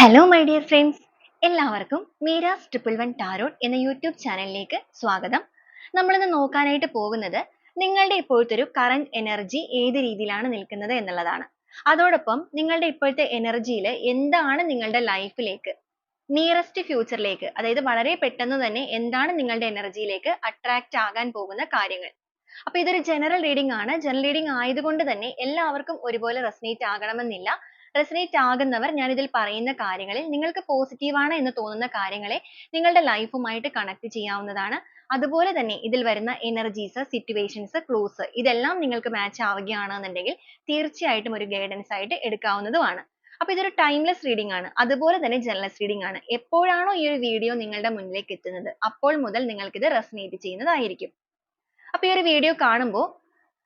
Hello my dear friends, എല്ലാവർക്കും Meera's triple one tarot എന്ന YouTube ചാനലിലേക്ക് സ്വാഗതം. നമ്മളിന്ന് നോക്കാനായിട്ട് പോകുന്നത് നിങ്ങളുടെ ഇപ്പോഴത്തെ ഒരു കറന്റ് എനർജി ഏത് രീതിയിലാണ് നിൽക്കുന്നത് എന്നുള്ളതാണ്. അതോടൊപ്പം നിങ്ങളുടെ ഇപ്പോഴത്തെ എനർജിയിൽ എന്താണ് നിങ്ങളുടെ ലൈഫിലേക്ക് നിയറസ്റ്റ് ഫ്യൂച്ചറിലേക്ക്, അതായത് വളരെ പെട്ടെന്ന് തന്നെ എന്താണ് നിങ്ങളുടെ എനർജിയിലേക്ക് അട്രാക്റ്റ് ആകാൻ പോകുന്ന കാര്യങ്ങൾ. അപ്പൊ ഇതൊരു ജനറൽ റീഡിംഗ് ആണ്. ജനറൽ റീഡിംഗ് ആയതുകൊണ്ട് തന്നെ എല്ലാവർക്കും ഒരുപോലെ റെസനേറ്റ് ആകണമെന്നില്ല. റെസനേറ്റ് ആകുന്നവർ ഞാൻ ഇതിൽ പറയുന്ന കാര്യങ്ങളിൽ നിങ്ങൾക്ക് പോസിറ്റീവ് ആണ് എന്ന് തോന്നുന്ന കാര്യങ്ങളെ നിങ്ങളുടെ ലൈഫുമായിട്ട് കണക്ട് ചെയ്യാവുന്നതാണ്. അതുപോലെ തന്നെ ഇതിൽ വരുന്ന എനർജീസ്, സിറ്റുവേഷൻസ്, ക്ലൂസ് ഇതെല്ലാം നിങ്ങൾക്ക് മാച്ച് ആവുകയാണെന്നുണ്ടെങ്കിൽ തീർച്ചയായിട്ടും ഒരു ഗൈഡൻസ് ആയിട്ട് എടുക്കാവുന്നതുമാണ്. അപ്പൊ ഇതൊരു ടൈംലെസ് റീഡിംഗ് ആണ്. അതുപോലെ തന്നെ ജനറൽ റീഡിംഗ് ആണ്. എപ്പോഴാണോ ഈ ഒരു വീഡിയോ നിങ്ങളുടെ മുന്നിലേക്ക് എത്തുന്നത് അപ്പോൾ മുതൽ നിങ്ങൾക്ക് ഇത് റെസനേറ്റ് ചെയ്യുന്നതായിരിക്കും. അപ്പൊ ഈ ഒരു വീഡിയോ കാണുമ്പോൾ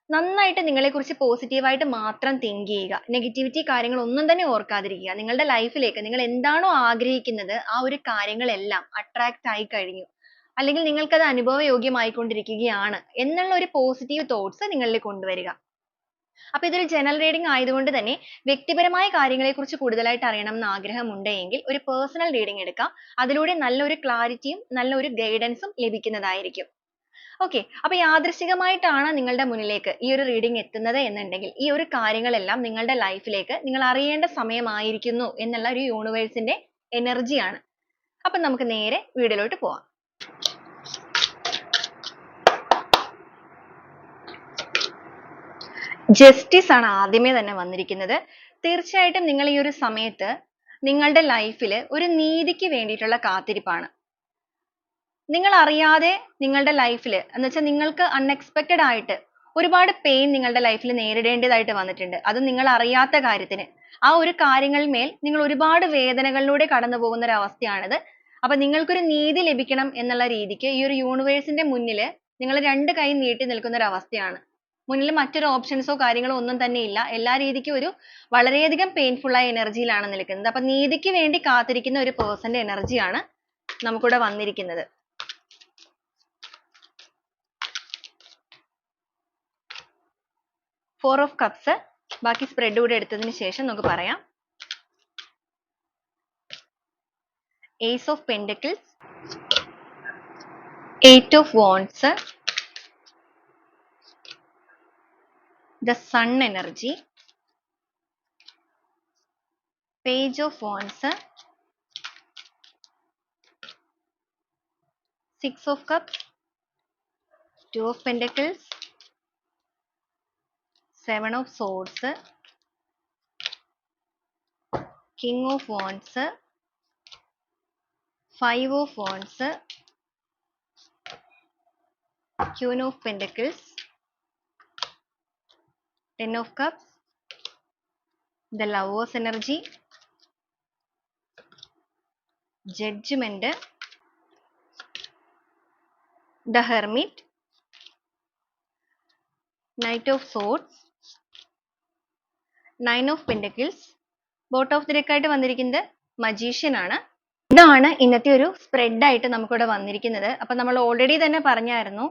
നന്നായിട്ട് നിങ്ങളെക്കുറിച്ച് പോസിറ്റീവ് ആയിട്ട് മാത്രം തിങ്ക് ചെയ്യുക. നെഗറ്റിവിറ്റി കാര്യങ്ങൾ ഒന്നും തന്നെ ഓർക്കാതിരിക്കുക. നിങ്ങളുടെ ലൈഫിലേക്ക് നിങ്ങൾ എന്താണോ ആഗ്രഹിക്കുന്നത് ആ ഒരു കാര്യങ്ങളെല്ലാം അട്രാക്റ്റ് ആയി കഴിഞ്ഞു, അല്ലെങ്കിൽ നിങ്ങൾക്കത് അനുഭവയോഗ്യമായിക്കൊണ്ടിരിക്കുകയാണ് എന്നുള്ള ഒരു പോസിറ്റീവ് തോട്ട്സ് നിങ്ങളിൽ കൊണ്ടുവരിക. അപ്പൊ ഇതൊരു ജനറൽ റീഡിംഗ് ആയതുകൊണ്ട് തന്നെ വ്യക്തിപരമായ കാര്യങ്ങളെക്കുറിച്ച് കൂടുതലായിട്ട് അറിയണം എന്ന് ആഗ്രഹമുണ്ടെങ്കിൽ ഒരു പേഴ്സണൽ റീഡിംഗ് എടുക്കാം. അതിലൂടെ നല്ലൊരു ക്ലാരിറ്റിയും നല്ലൊരു ഗൈഡൻസും ലഭിക്കുന്നതായിരിക്കും. ഓക്കെ, അപ്പൊ യാദൃശ്ചികമായിട്ടാണ് നിങ്ങളുടെ മുന്നിലേക്ക് ഈ ഒരു റീഡിംഗ് എത്തുന്നത് എന്നുണ്ടെങ്കിൽ ഈ ഒരു കാര്യങ്ങളെല്ലാം നിങ്ങളുടെ ലൈഫിലേക്ക് നിങ്ങൾ അറിയേണ്ട സമയമായിരിക്കുന്നു എന്നുള്ള ഒരു യൂണിവേഴ്സിന്റെ എനർജിയാണ്. അപ്പൊ നമുക്ക് നേരെ വീഡിയോയിലോട്ട് പോവാം. ജസ്റ്റിസ് ആണ് ആദ്യമേ തന്നെ വന്നിരിക്കുന്നത്. തീർച്ചയായിട്ടും നിങ്ങൾ ഈ ഒരു സമയത്ത് നിങ്ങളുടെ ലൈഫിൽ ഒരു നീതിക്ക് വേണ്ടിയിട്ടുള്ള കാത്തിരിപ്പാണ്. നിങ്ങൾ അറിയാതെ നിങ്ങളുടെ ലൈഫിൽ എന്ന് വെച്ചാൽ നിങ്ങൾക്ക് അൺഎക്സ്പെക്റ്റഡ് ആയിട്ട് ഒരുപാട് പെയിൻ നിങ്ങളുടെ ലൈഫിൽ നേരിടേണ്ടതായിട്ട് വന്നിട്ടുണ്ട്. അത് നിങ്ങൾ അറിയാത്ത കാര്യത്തിന് ആ ഒരു കാര്യങ്ങളിന്മേൽ നിങ്ങൾ ഒരുപാട് വേദനകളിലൂടെ കടന്നു പോകുന്ന ഒരു അവസ്ഥയാണിത്. അപ്പൊ നിങ്ങൾക്കൊരു നീതി ലഭിക്കണം എന്നുള്ള രീതിക്ക് ഈ ഒരു യൂണിവേഴ്സിന്റെ മുന്നിൽ നിങ്ങൾ രണ്ട് കൈ നീട്ടി നിൽക്കുന്ന ഒരു അവസ്ഥയാണ്. മുന്നിൽ മറ്റൊരു ഓപ്ഷൻസോ കാര്യങ്ങളോ ഒന്നും തന്നെ ഇല്ല. എല്ലാ രീതിക്കും ഒരു വളരെയധികം പെയിൻഫുൾ ആയ എനർജിയിലാണ് നിൽക്കുന്നത്. അപ്പൊ നീതിക്ക് വേണ്ടി കാത്തിരിക്കുന്ന ഒരു പേഴ്സന്റെ എനർജിയാണ് നമുക്കിവിടെ വന്നിരിക്കുന്നത്. 4 of cups. ബാക്കി സ്പ്രെഡ് കൂടെ എടുത്തതിന് ശേഷം നമുക്ക് പറയാം. Ace of Pentacles, 8 of Wands, the Sun energy, Page of Wands, 6 of Cups, 2 of Pentacles, 7 of Swords, King of Wands, 5 of Wands, Queen of Pentacles, 10 of Cups, the Lover's energy, Judgment, the Hermit, Knight of Swords, 9 of Pentacles. Boat of the deck ആയിട്ട് വന്നിരിക്കുന്നത് magician ആണ്. ഇതാണ് ഇന്നത്തെ ഒരു spread ആയിട്ട് നമുക്കിവിടെ വന്നിരിക്കുന്നത്. അപ്പൊ നമ്മൾ ഓൾറെഡി തന്നെ പറഞ്ഞായിരുന്നു,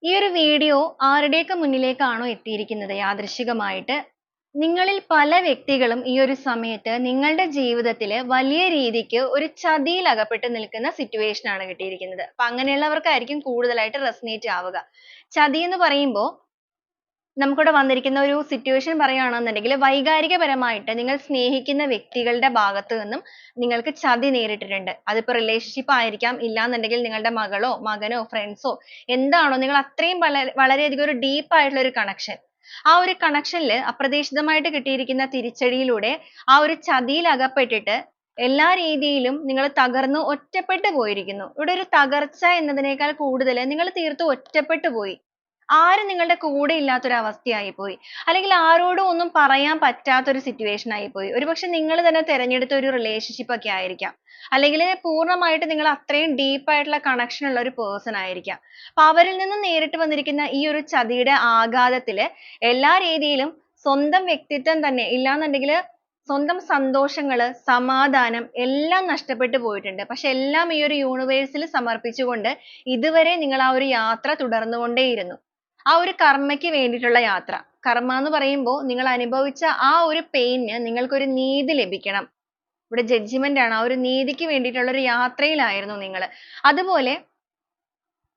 ഈ ഒരു വീഡിയോ ആരുടെയൊക്കെ മുന്നിലേക്കാണോ എത്തിയിരിക്കുന്നത് യാദൃശ്ചികമായിട്ട് നിങ്ങളിൽ പല വ്യക്തികളും ഈ ഒരു സമയത്ത് നിങ്ങളുടെ ജീവിതത്തിൽ വലിയ രീതിക്ക് ഒരു ചതിയിൽ അകപ്പെട്ട് നിൽക്കുന്ന സിറ്റുവേഷൻ ആണ് കിട്ടിയിരിക്കുന്നത്. അപ്പൊ അങ്ങനെയുള്ളവർക്കായിരിക്കും കൂടുതലായിട്ട് റെസനേറ്റ് ആവുക. ചതി എന്ന് പറയുമ്പോൾ നമുക്കിവിടെ വന്നിരിക്കുന്ന ഒരു സിറ്റുവേഷൻ പറയുകയാണെന്നുണ്ടെങ്കിൽ വൈകാരികപരമായിട്ട് നിങ്ങൾ സ്നേഹിക്കുന്ന വ്യക്തികളുടെ ഭാഗത്തു നിന്നും നിങ്ങൾക്ക് ചതി നേരിട്ടിട്ടുണ്ട്. അതിപ്പോ റിലേഷൻഷിപ്പ് ആയിരിക്കാം, ഇല്ലാന്നുണ്ടെങ്കിൽ നിങ്ങളുടെ മകളോ മകനോ ഫ്രണ്ട്സോ എന്താണോ, നിങ്ങൾ അത്രയും വളരെയധികം ഒരു ഡീപ്പ് ആയിട്ടുള്ള ഒരു കണക്ഷൻ, ആ ഒരു കണക്ഷനിൽ അപ്രതീക്ഷിതമായിട്ട് കിട്ടിയിരിക്കുന്ന തിരിച്ചടിയിലൂടെ ആ ഒരു ചതിയിൽ അകപ്പെട്ടിട്ട് എല്ലാ രീതിയിലും നിങ്ങൾ തകർന്ന് ഒറ്റപ്പെട്ടു പോയിരിക്കുന്നു. ഇവിടെ ഒരു തകർച്ച എന്നതിനേക്കാൾ കൂടുതൽ നിങ്ങൾ തീർത്തും ഒറ്റപ്പെട്ടു പോയി. ആരും നിങ്ങളുടെ കൂടെ ഇല്ലാത്തൊരു അവസ്ഥയായി പോയി, അല്ലെങ്കിൽ ആരോടും ഒന്നും പറയാൻ പറ്റാത്തൊരു സിറ്റുവേഷൻ ആയി പോയി. ഒരുപക്ഷെ നിങ്ങൾ തന്നെ തിരഞ്ഞെടുത്ത ഒരു റിലേഷൻഷിപ്പ് ഒക്കെ ആയിരിക്കാം, അല്ലെങ്കിൽ പൂർണ്ണമായിട്ട് നിങ്ങൾ അത്രയും ഡീപ്പ് ആയിട്ടുള്ള കണക്ഷൻ ഉള്ള ഒരു പേഴ്സൺ ആയിരിക്കാം. അപ്പൊ അവരിൽ നിന്ന് നേരിട്ട് വന്നിരിക്കുന്ന ഈ ഒരു ചതിയുടെ ആഘാതത്തിൽ എല്ലാ രീതിയിലും സ്വന്തം വ്യക്തിത്വം തന്നെ ഇല്ലാന്നുണ്ടെങ്കിൽ സ്വന്തം സന്തോഷങ്ങള്, സമാധാനം എല്ലാം നഷ്ടപ്പെട്ടു പോയിട്ടുണ്ട്. പക്ഷെ എല്ലാം ഈ ഒരു യൂണിവേഴ്സിൽ സമർപ്പിച്ചുകൊണ്ട് ഇതുവരെ നിങ്ങൾ ആ ഒരു യാത്ര തുടർന്നുകൊണ്ടേയിരുന്നു. ആ ഒരു കർമ്മയ്ക്ക് വേണ്ടിയിട്ടുള്ള യാത്ര. കർമ്മ എന്ന് പറയുമ്പോൾ നിങ്ങൾ അനുഭവിച്ച ആ ഒരു പെയിന് നിങ്ങൾക്കൊരു നീതി ലഭിക്കണം. ഇവിടെ ജഡ്ജ്മെന്റ് ആണ്. ആ ഒരു നീതിക്ക് വേണ്ടിയിട്ടുള്ള ഒരു യാത്രയിലായിരുന്നു നിങ്ങൾ. അതുപോലെ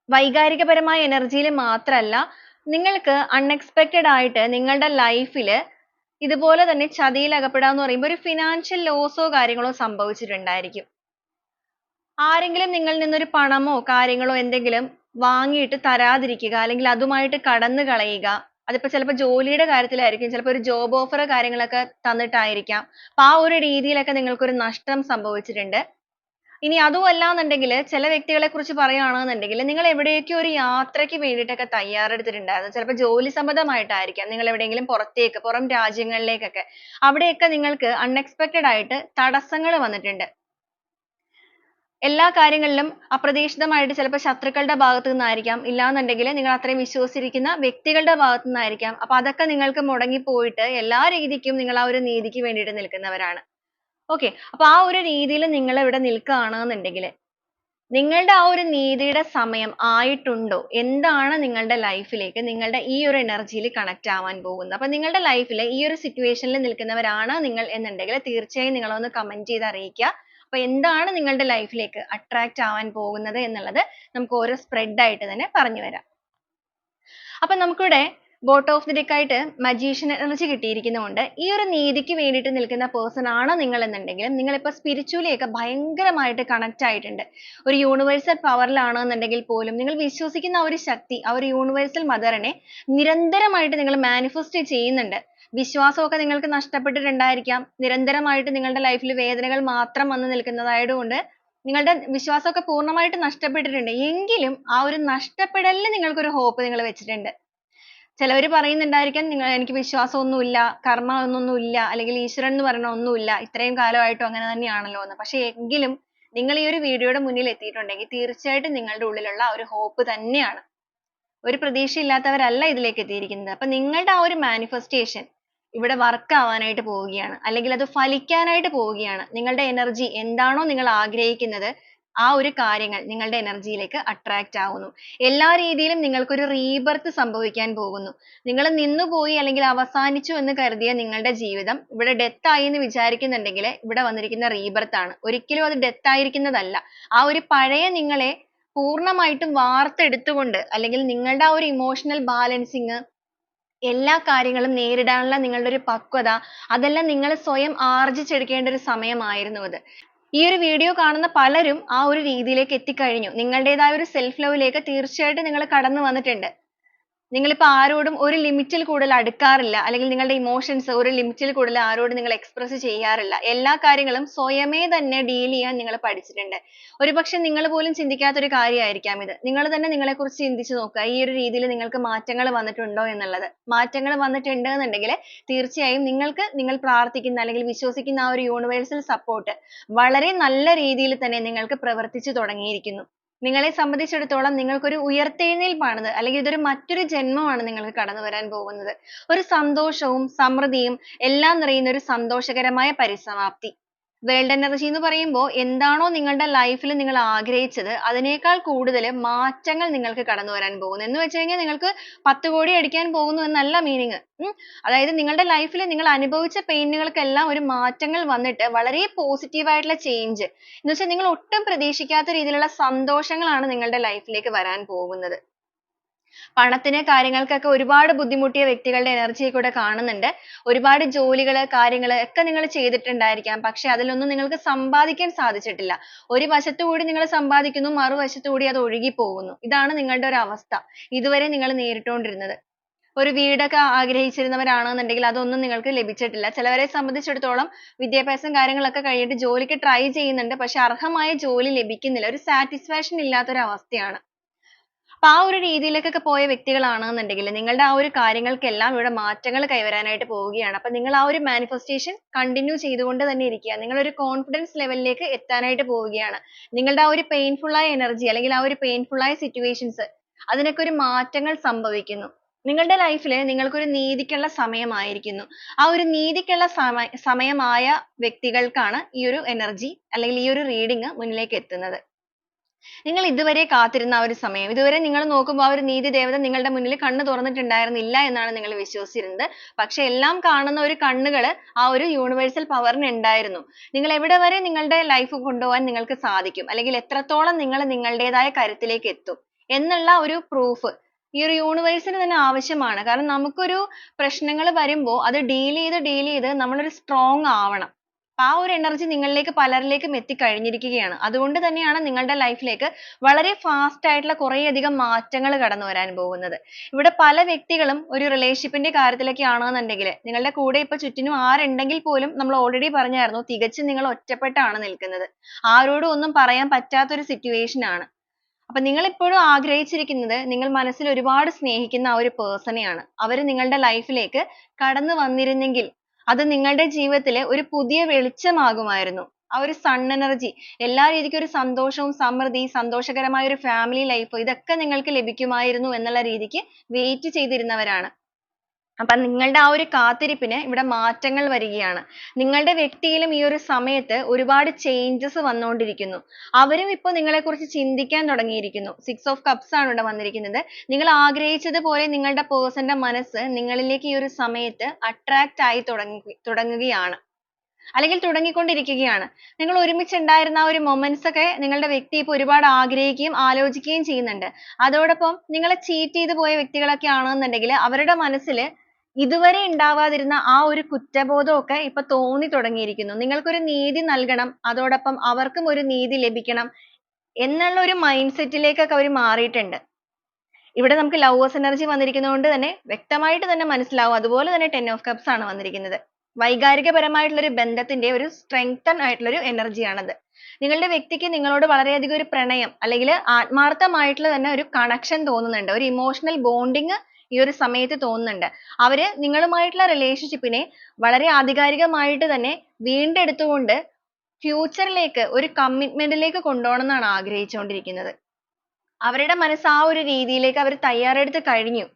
വൈകാരികപരമായ എനർജിയിൽ മാത്രമല്ല, നിങ്ങൾക്ക് അൺഎക്സ്പെക്റ്റഡ് ആയിട്ട് നിങ്ങളുടെ ലൈഫിൽ ഇതുപോലെ തന്നെ ചതിയിൽ അകപ്പെടാന്ന് പറയുമ്പോൾ ഒരു ഫിനാൻഷ്യൽ ലോസോ കാര്യങ്ങളോ സംഭവിച്ചിട്ടുണ്ടായിരിക്കും. ആരെങ്കിലും നിങ്ങളിൽ നിന്നൊരു പണമോ കാര്യങ്ങളോ എന്തെങ്കിലും വാങ്ങിയിട്ട് തരാതിരിക്കുക, അല്ലെങ്കിൽ അതുമായിട്ട് കടന്നു കളയുക. അതിപ്പോ ചിലപ്പോൾ ജോലിയുടെ കാര്യത്തിലായിരിക്കും, ചിലപ്പോൾ ഒരു ജോബ് ഓഫർ കാര്യങ്ങളൊക്കെ തന്നിട്ടായിരിക്കാം. അപ്പൊ ആ ഒരു രീതിയിലൊക്കെ നിങ്ങൾക്കൊരു നഷ്ടം സംഭവിച്ചിട്ടുണ്ട്. ഇനി അതും അല്ലാന്നുണ്ടെങ്കിൽ ചില വ്യക്തികളെ കുറിച്ച് പറയുകയാണെന്നുണ്ടെങ്കിൽ നിങ്ങൾ എവിടേക്കോ ഒരു യാത്രയ്ക്ക് വേണ്ടിയിട്ടൊക്കെ തയ്യാറെടുത്തിട്ടുണ്ടായിരുന്നു. ചിലപ്പോൾ ജോലി സംബന്ധമായിട്ടായിരിക്കാം, നിങ്ങൾ എവിടെയെങ്കിലും പുറത്തേക്ക്, പുറം രാജ്യങ്ങളിലേക്കൊക്കെ. അവിടെയൊക്കെ നിങ്ങൾക്ക് അൺഎക്സ്പെക്റ്റഡ് ആയിട്ട് തടസ്സങ്ങൾ വന്നിട്ടുണ്ട്. എല്ലാ കാര്യങ്ങളിലും അപ്രതീക്ഷിതമായിട്ട് ചിലപ്പോൾ ശത്രുക്കളുടെ ഭാഗത്തു നിന്നായിരിക്കാം, ഇല്ലാന്നുണ്ടെങ്കിൽ നിങ്ങൾ അത്രയും വിശ്വസിച്ചിരിക്കുന്ന വ്യക്തികളുടെ ഭാഗത്തു നിന്നായിരിക്കാം. അപ്പൊ അതൊക്കെ നിങ്ങൾക്ക് മുടങ്ങിപ്പോയിട്ട് എല്ലാ രീതിക്കും നിങ്ങൾ ആ ഒരു നീതിക്ക് വേണ്ടിയിട്ട് നിൽക്കുന്നവരാണ്. okay. അപ്പൊ ആ ഒരു രീതിയിൽ നിങ്ങൾ ഇവിടെ നിൽക്കുകയാണെന്നുണ്ടെങ്കിൽ നിങ്ങളുടെ ആ ഒരു നീതിയുടെ സമയം ആയിട്ടുണ്ടോ? എന്താണ് നിങ്ങളുടെ ലൈഫിലേക്ക് നിങ്ങളുടെ ഈ ഒരു എനർജിയിൽ കണക്ട് ആവാൻ പോകുന്നത്? അപ്പൊ നിങ്ങളുടെ ലൈഫിൽ ഈ ഒരു സിറ്റുവേഷനിൽ നിൽക്കുന്നവരാണ് നിങ്ങൾ എന്നുണ്ടെങ്കിൽ തീർച്ചയായും നിങ്ങൾ ഒന്ന് കമന്റ് ചെയ്ത് അറിയിക്കുക. അപ്പൊ എന്താണ് നിങ്ങളുടെ ലൈഫിലേക്ക് അട്രാക്ട് ആവാൻ പോകുന്നത് എന്നുള്ളത് നമുക്ക് ഓരോ സ്പ്രെഡ് ആയിട്ട് തന്നെ പറഞ്ഞു വരാം. അപ്പൊ നമുക്കിവിടെ ബോട്ട് ഓഫ് ദി ഡെക്ക് ആയിട്ട് മജീഷ്യൻ എനർജി കിട്ടിയിരിക്കുന്നതുകൊണ്ട് ഈ ഒരു നീതിക്ക് വേണ്ടിയിട്ട് നിൽക്കുന്ന പേഴ്സൺ ആണ് നിങ്ങൾ എന്നുണ്ടെങ്കിൽ നിങ്ങളിപ്പോ സ്പിരിച്വലി ഒക്കെ ഭയങ്കരമായിട്ട് കണക്ട് ആയിട്ടുണ്ട്. ഒരു യൂണിവേഴ്സൽ പവറിലാണെന്നുണ്ടെങ്കിൽ പോലും നിങ്ങൾ വിശ്വസിക്കുന്ന ആ ഒരു ശക്തി, ആ ഒരു യൂണിവേഴ്സൽ മദറിനെ നിരന്തരമായിട്ട് നിങ്ങൾ മാനിഫെസ്റ്റ് ചെയ്യുന്നുണ്ട്. വിശ്വാസമൊക്കെ നിങ്ങൾക്ക് നഷ്ടപ്പെട്ടിട്ടുണ്ടായിരിക്കാം. നിരന്തരമായിട്ട് നിങ്ങളുടെ ലൈഫിൽ വേദനകൾ മാത്രം വന്നു നിൽക്കുന്നതായതുകൊണ്ട് നിങ്ങളുടെ വിശ്വാസമൊക്കെ പൂർണ്ണമായിട്ട് നഷ്ടപ്പെട്ടിട്ടുണ്ട്. എങ്കിലും ആ ഒരു നഷ്ടപ്പെടലിൽ നിങ്ങൾക്കൊരു ഹോപ്പ് നിങ്ങൾ വെച്ചിട്ടുണ്ട്. ചിലവർ പറയുന്നുണ്ടായിരിക്കാം, എനിക്ക് വിശ്വാസമൊന്നുമില്ല, കർമ്മ ഒന്നുമില്ല, അല്ലെങ്കിൽ ഈശ്വരൻ എന്ന് പറയുന്ന ഒന്നുമില്ല, ഇത്രയും കാലമായിട്ടും അങ്ങനെ തന്നെയാണല്ലോ എന്ന്. പക്ഷെ എങ്കിലും നിങ്ങൾ ഈ ഒരു വീഡിയോയുടെ മുന്നിൽ എത്തിയിട്ടുണ്ടെങ്കിൽ തീർച്ചയായിട്ടും നിങ്ങളുടെ ഉള്ളിലുള്ള ആ ഒരു ഹോപ്പ് തന്നെയാണ്. ഒരു പ്രതീക്ഷയില്ലാത്തവരല്ല ഇതിലേക്ക് എത്തിയിരിക്കുന്നത്. അപ്പൊ നിങ്ങളുടെ ആ ഒരു മാനിഫെസ്റ്റേഷൻ ഇവിടെ വർക്ക് ആവാനായിട്ട് പോവുകയാണ്, അല്ലെങ്കിൽ അത് ഫലിക്കാനായിട്ട് പോവുകയാണ്. നിങ്ങളുടെ എനർജി എന്താണോ നിങ്ങൾ ആഗ്രഹിക്കുന്നത് ആ ഒരു കാര്യങ്ങൾ നിങ്ങളുടെ എനർജിയിലേക്ക് അട്രാക്റ്റ് ആവുന്നു. എല്ലാ രീതിയിലും നിങ്ങൾക്കൊരു റീബർത്ത് സംഭവിക്കാൻ പോകുന്നു. നിങ്ങൾ നിന്നുപോയി അല്ലെങ്കിൽ അവസാനിച്ചു എന്ന് കരുതിയ നിങ്ങളുടെ ജീവിതം ഇവിടെ ഡെത്ത് ആയി എന്ന് വിചാരിക്കുന്നുണ്ടെങ്കിൽ ഇവിടെ വന്നിരിക്കുന്ന റീബർത്ത് ആണ്. ഒരിക്കലും അത് ഡെത്ത് ആയിരിക്കുന്നതല്ല. ആ ഒരു പഴയ നിങ്ങളെ പൂർണ്ണമായിട്ടും വാർത്തെടുത്തുകൊണ്ട്, അല്ലെങ്കിൽ നിങ്ങളുടെ ആ ഒരു ഇമോഷണൽ ബാലൻസിങ്, എല്ലാ കാര്യങ്ങളും നേരിടാനുള്ള നിങ്ങളുടെ ഒരു പക്വത, അതെല്ലാം നിങ്ങൾ സ്വയം ആർജിച്ചെടുക്കേണ്ട ഒരു സമയമായിരുന്നു അത്. ഈ ഒരു വീഡിയോ കാണുന്ന പലരും ആ ഒരു രീതിയിലേക്ക് എത്തിക്കഴിഞ്ഞു. നിങ്ങളുടേതായ ഒരു സെൽഫ് ലവിലേക്ക് തീർച്ചയായിട്ടും നിങ്ങൾ കടന്നു വന്നിട്ടുണ്ട്. നിങ്ങളിപ്പോ ആരോടും ഒരു ലിമിറ്റിൽ കൂടുതൽ അടുക്കാറില്ല, അല്ലെങ്കിൽ നിങ്ങളുടെ ഇമോഷൻസ് ഒരു ലിമിറ്റിൽ കൂടുതൽ ആരോടും നിങ്ങൾ എക്സ്പ്രസ് ചെയ്യാറില്ല. എല്ലാ കാര്യങ്ങളും സ്വയമേ തന്നെ ഡീൽ ചെയ്യാൻ നിങ്ങൾ പഠിച്ചിട്ടുണ്ട്. ഒരുപക്ഷെ നിങ്ങൾ പോലും ചിന്തിക്കാത്ത ഒരു കാര്യമായിരിക്കാം ഇത്. നിങ്ങൾ തന്നെ നിങ്ങളെക്കുറിച്ച് ചിന്തിച്ചു നോക്കുക, ഈ ഒരു രീതിയിൽ നിങ്ങൾക്ക് മാറ്റങ്ങൾ വന്നിട്ടുണ്ടോ എന്നുള്ളത്. മാറ്റങ്ങൾ വന്നിട്ടുണ്ട് എന്നുണ്ടെങ്കിൽ തീർച്ചയായും നിങ്ങൾക്ക് നിങ്ങൾ പ്രാർത്ഥിക്കുന്ന അല്ലെങ്കിൽ വിശ്വസിക്കുന്ന ആ ഒരു യൂണിവേഴ്സൽ സപ്പോർട്ട് വളരെ നല്ല രീതിയിൽ തന്നെ നിങ്ങൾക്ക് പ്രവർത്തിച്ചു തുടങ്ങിയിരിക്കുന്നു. നിങ്ങളെ സംബന്ധിച്ചിടത്തോളം നിങ്ങൾക്കൊരു ഉയർത്തെഴുന്നേൽപ്പാണിത്, അല്ലെങ്കിൽ ഇതൊരു മറ്റൊരു ജന്മമാണ് നിങ്ങൾക്ക് കടന്നു വരാൻ പോകുന്നത്. ഒരു സന്തോഷവും സമൃദ്ധിയും എല്ലാം നിറയുന്ന ഒരു സന്തോഷകരമായ പരിസമാപ്തി. വേൾഡ് എനർജി എന്ന് പറയുമ്പോൾ എന്താണോ നിങ്ങളുടെ ലൈഫിൽ നിങ്ങൾ ആഗ്രഹിച്ചത് അതിനേക്കാൾ കൂടുതൽ മാറ്റങ്ങൾ നിങ്ങൾക്ക് കടന്നു വരാൻ പോകുന്നു. എന്ന് വെച്ച് കഴിഞ്ഞാൽ നിങ്ങൾക്ക് 10 കോടി അടിക്കാൻ പോകുന്നു എന്നല്ല മീനിങ്. അതായത് നിങ്ങളുടെ ലൈഫിൽ നിങ്ങൾ അനുഭവിച്ച പെയിനുകൾക്കെല്ലാം ഒരു മാറ്റങ്ങൾ വന്നിട്ട് വളരെ പോസിറ്റീവ് ആയിട്ടുള്ള ചേഞ്ച്, എന്ന് വെച്ചാൽ നിങ്ങൾ ഒട്ടും പ്രതീക്ഷിക്കാത്ത രീതിയിലുള്ള സന്തോഷങ്ങളാണ് നിങ്ങളുടെ ലൈഫിലേക്ക് വരാൻ പോകുന്നത്. പണത്തിന് കാര്യങ്ങൾക്കൊക്കെ ഒരുപാട് ബുദ്ധിമുട്ടിയ വ്യക്തികളുടെ എനർജി കൂടെ കാണുന്നുണ്ട്. ഒരുപാട് ജോലികൾ കാര്യങ്ങൾ ഒക്കെ നിങ്ങൾ ചെയ്തിട്ടുണ്ടായിരിക്കാം, പക്ഷെ അതിലൊന്നും നിങ്ങൾക്ക് സമ്പാദിക്കാൻ സാധിച്ചിട്ടില്ല. ഒരു വശത്തു കൂടി നിങ്ങൾ സമ്പാദിക്കുന്നു, മറുവശത്തു കൂടി അത് ഒഴുകി പോകുന്നു. ഇതാണ് നിങ്ങളുടെ ഒരു അവസ്ഥ ഇതുവരെ നിങ്ങൾ നേരിട്ടുകൊണ്ടിരുന്നത്. ഒരു വീടൊക്കെ ആഗ്രഹിച്ചിരുന്നവരാണെന്നുണ്ടെങ്കിൽ അതൊന്നും നിങ്ങൾക്ക് ലഭിച്ചിട്ടില്ല. ചിലവരെ സംബന്ധിച്ചിടത്തോളം വിദ്യാഭ്യാസം കാര്യങ്ങളൊക്കെ കഴിഞ്ഞിട്ട് ജോലിക്ക് ട്രൈ ചെയ്യുന്നുണ്ട്, പക്ഷെ അർഹമായ ജോലി ലഭിക്കുന്നില്ല. ഒരു സാറ്റിസ്ഫാക്ഷൻ ഇല്ലാത്ത ഒരു അവസ്ഥയാണ്. അപ്പൊ ആ ഒരു രീതിയിലേക്കൊക്കെ പോയ വ്യക്തികളാണെന്നുണ്ടെങ്കിൽ നിങ്ങളുടെ ആ ഒരു കാര്യങ്ങൾക്കെല്ലാം ഇവിടെ മാറ്റങ്ങൾ കൈവരാനായിട്ട് പോവുകയാണ്. അപ്പൊ നിങ്ങൾ ആ ഒരു മാനിഫെസ്റ്റേഷൻ കണ്ടിന്യൂ ചെയ്തുകൊണ്ട് തന്നെ ഇരിക്കുക. നിങ്ങൾ ഒരു കോൺഫിഡൻസ് ലെവലിലേക്ക് എത്താനായിട്ട് പോവുകയാണ്. നിങ്ങളുടെ ആ ഒരു പെയിൻഫുൾ ആയ എനർജി, അല്ലെങ്കിൽ ആ ഒരു പെയിൻഫുൾ ആയ സിറ്റുവേഷൻസ്, അതിനൊക്കെ ഒരു മാറ്റങ്ങൾ സംഭവിക്കുന്നു. നിങ്ങളുടെ ലൈഫിൽ നിങ്ങൾക്കൊരു നീതിക്കുള്ള സമയമായിരിക്കുന്നു. ആ ഒരു നീതിക്കുള്ള സമയമായ വ്യക്തികൾക്കാണ് ഈ ഒരു എനർജി അല്ലെങ്കിൽ ഈ ഒരു റീഡിങ് മുന്നിലേക്ക് എത്തുന്നത്. നിങ്ങൾ ഇതുവരെ കാത്തിരുന്ന ആ ഒരു സമയം, ഇതുവരെ നിങ്ങൾ നോക്കുമ്പോൾ ആ ഒരു നീതി ദേവത നിങ്ങളുടെ മുന്നിൽ കണ്ണ് തുറന്നിട്ടുണ്ടായിരുന്നില്ല എന്നാണ് നിങ്ങൾ വിശ്വസിച്ചിരുന്നത്. പക്ഷെ എല്ലാം കാണുന്ന ഒരു കണ്ണുകൾ ആ ഒരു യൂണിവേഴ്സൽ പവറിന് ഉണ്ടായിരുന്നു. നിങ്ങൾ എവിടെ വരെ നിങ്ങളുടെ ലൈഫ് കൊണ്ടുപോകാൻ നിങ്ങൾക്ക് സാധിക്കും, അല്ലെങ്കിൽ എത്രത്തോളം നിങ്ങൾ നിങ്ങളുടേതായ കരുത്തിലേക്ക് എത്തും എന്നുള്ള ഒരു പ്രൂഫ് ഈ ഒരു യൂണിവേഴ്സിന് തന്നെ ആവശ്യമാണ്. കാരണം നമുക്കൊരു പ്രശ്നങ്ങൾ വരുമ്പോൾ അത് ഡീൽ ചെയ്ത് നമ്മളൊരു സ്ട്രോങ് ആവണം. ആ ഒരു എനർജി നിങ്ങളിലേക്ക് പലരിലേക്കും എത്തിക്കഴിഞ്ഞിരിക്കുകയാണ്. അതുകൊണ്ട് തന്നെയാണ് നിങ്ങളുടെ ലൈഫിലേക്ക് വളരെ ഫാസ്റ്റ് ആയിട്ടുള്ള കുറേയധികം മാറ്റങ്ങൾ കടന്നു വരാൻ പോകുന്നത്. ഇവിടെ പല വ്യക്തികളും ഒരു റിലേഷൻഷിപ്പിന്റെ കാര്യത്തിലൊക്കെ ആണെന്നുണ്ടെങ്കിൽ നിങ്ങളുടെ കൂടെ ഇപ്പൊ ചുറ്റിനും ആരുണ്ടെങ്കിൽ പോലും നമ്മൾ ഓൾറെഡി പറഞ്ഞായിരുന്നു, തികച്ചും നിങ്ങൾ ഒറ്റപ്പെട്ടാണ് നിൽക്കുന്നത്. ആരോടും ഒന്നും പറയാൻ പറ്റാത്തൊരു സിറ്റുവേഷൻ ആണ്. അപ്പൊ നിങ്ങൾ ഇപ്പോഴും ആഗ്രഹിച്ചിരിക്കുന്നത് നിങ്ങൾ മനസ്സിൽ ഒരുപാട് സ്നേഹിക്കുന്ന ആ ഒരു പേഴ്സണെയാണ്. അവർ നിങ്ങളുടെ ലൈഫിലേക്ക് കടന്നു വന്നിരുന്നെങ്കിൽ അത് നിങ്ങളുടെ ജീവിതത്തിൽ ഒരു പുതിയ വെളിച്ചമാകുമായിരുന്നു. ആ ഒരു സൺ എനർജി, എല്ലാ രീതിക്കും ഒരു സന്തോഷവും സമൃദ്ധി, സന്തോഷകരമായ ഒരു ഫാമിലി ലൈഫ്, ഇതൊക്കെ നിങ്ങൾക്ക് ലഭിക്കുമായിരുന്നു എന്നുള്ള രീതിക്ക് വെയിറ്റ് ചെയ്തിരുന്നവരാണ്. അപ്പൊ നിങ്ങളുടെ ആ ഒരു കാത്തിരിപ്പിന് ഇവിടെ മാറ്റങ്ങൾ വരികയാണ്. നിങ്ങളുടെ വ്യക്തിയിലും ഈ ഒരു സമയത്ത് ഒരുപാട് ചേഞ്ചസ് വന്നുകൊണ്ടിരിക്കുന്നു. അവരും ഇപ്പൊ നിങ്ങളെക്കുറിച്ച് ചിന്തിക്കാൻ തുടങ്ങിയിരിക്കുന്നു. 6 ഓഫ് കപ്സ് ആണ് ഇവിടെ വന്നിരിക്കുന്നത്. നിങ്ങൾ ആഗ്രഹിച്ചതുപോലെ നിങ്ങളുടെ പേഴ്സന്റെ മനസ്സ് നിങ്ങളിലേക്ക് ഈ ഒരു സമയത്ത് അട്രാക്റ്റ് ആയി തുടങ്ങുകയാണ്, അല്ലെങ്കിൽ തുടങ്ങിക്കൊണ്ടിരിക്കുകയാണ്. നിങ്ങൾ ഒരുമിച്ചുണ്ടായിരുന്ന ആ ഒരു മൊമെന്റ്സ് ഒക്കെ നിങ്ങളുടെ വ്യക്തി ഇപ്പൊ ഒരുപാട് ആഗ്രഹിക്കുകയും ആലോചിക്കുകയും ചെയ്യുന്നുണ്ട്. അതോടൊപ്പം നിങ്ങളെ ചീറ്റ് ചെയ്തു പോയ വ്യക്തികളൊക്കെ ആണെന്നുണ്ടെങ്കിൽ അവരുടെ മനസ്സിൽ ഇതുവരെ ഉണ്ടാവാതിരുന്ന ആ ഒരു കുറ്റബോധം ഒക്കെ ഇപ്പൊ തോന്നി തുടങ്ങിയിരിക്കുന്നു. നിങ്ങൾക്കൊരു നീതി നൽകണം, അതോടൊപ്പം അവർക്കും ഒരു നീതി ലഭിക്കണം എന്നുള്ള ഒരു മൈൻഡ് സെറ്റിലേക്കൊക്കെ അവർ മാറിയിട്ടുണ്ട്. ഇവിടെ നമുക്ക് ലവേഴ്സ് എനർജി വന്നിരിക്കുന്നതുകൊണ്ട് തന്നെ വ്യക്തമായിട്ട് തന്നെ മനസ്സിലാവും. അതുപോലെ തന്നെ 10 ഓഫ് കപ്സ് ആണ് വന്നിരിക്കുന്നത്. വൈകാരികപരമായിട്ടുള്ള ഒരു ബന്ധത്തിന്റെ ഒരു സ്ട്രെങ്തൻ ആയിട്ടുള്ള ഒരു എനർജിയാണത്. നിങ്ങളുടെ വ്യക്തിക്ക് നിങ്ങളോട് വളരെയധികം ഒരു പ്രണയം അല്ലെങ്കിൽ ആത്മാർത്ഥമായിട്ടുള്ള തന്നെ ഒരു കണക്ഷൻ തോന്നുന്നുണ്ട്. ഒരു ഇമോഷണൽ ബോണ്ടിങ് ഈ ഒരു സമയത്ത് തോന്നുന്നുണ്ട്. അവര് നിങ്ങളുമായിട്ടുള്ള റിലേഷൻഷിപ്പിനെ വളരെ ആധികാരികമായിട്ട് തന്നെ വീണ്ടെടുത്തുകൊണ്ട് ഫ്യൂച്ചറിലേക്ക് ഒരു കമ്മിറ്റ്മെന്റിലേക്ക് കൊണ്ടുപോകണം എന്നാണ് ആഗ്രഹിച്ചുകൊണ്ടിരിക്കുന്നത്. അവരുടെ മനസ്സ് ആ ഒരു രീതിയിലേക്ക് അവർ തയ്യാറെടുത്ത് കഴിഞ്ഞു.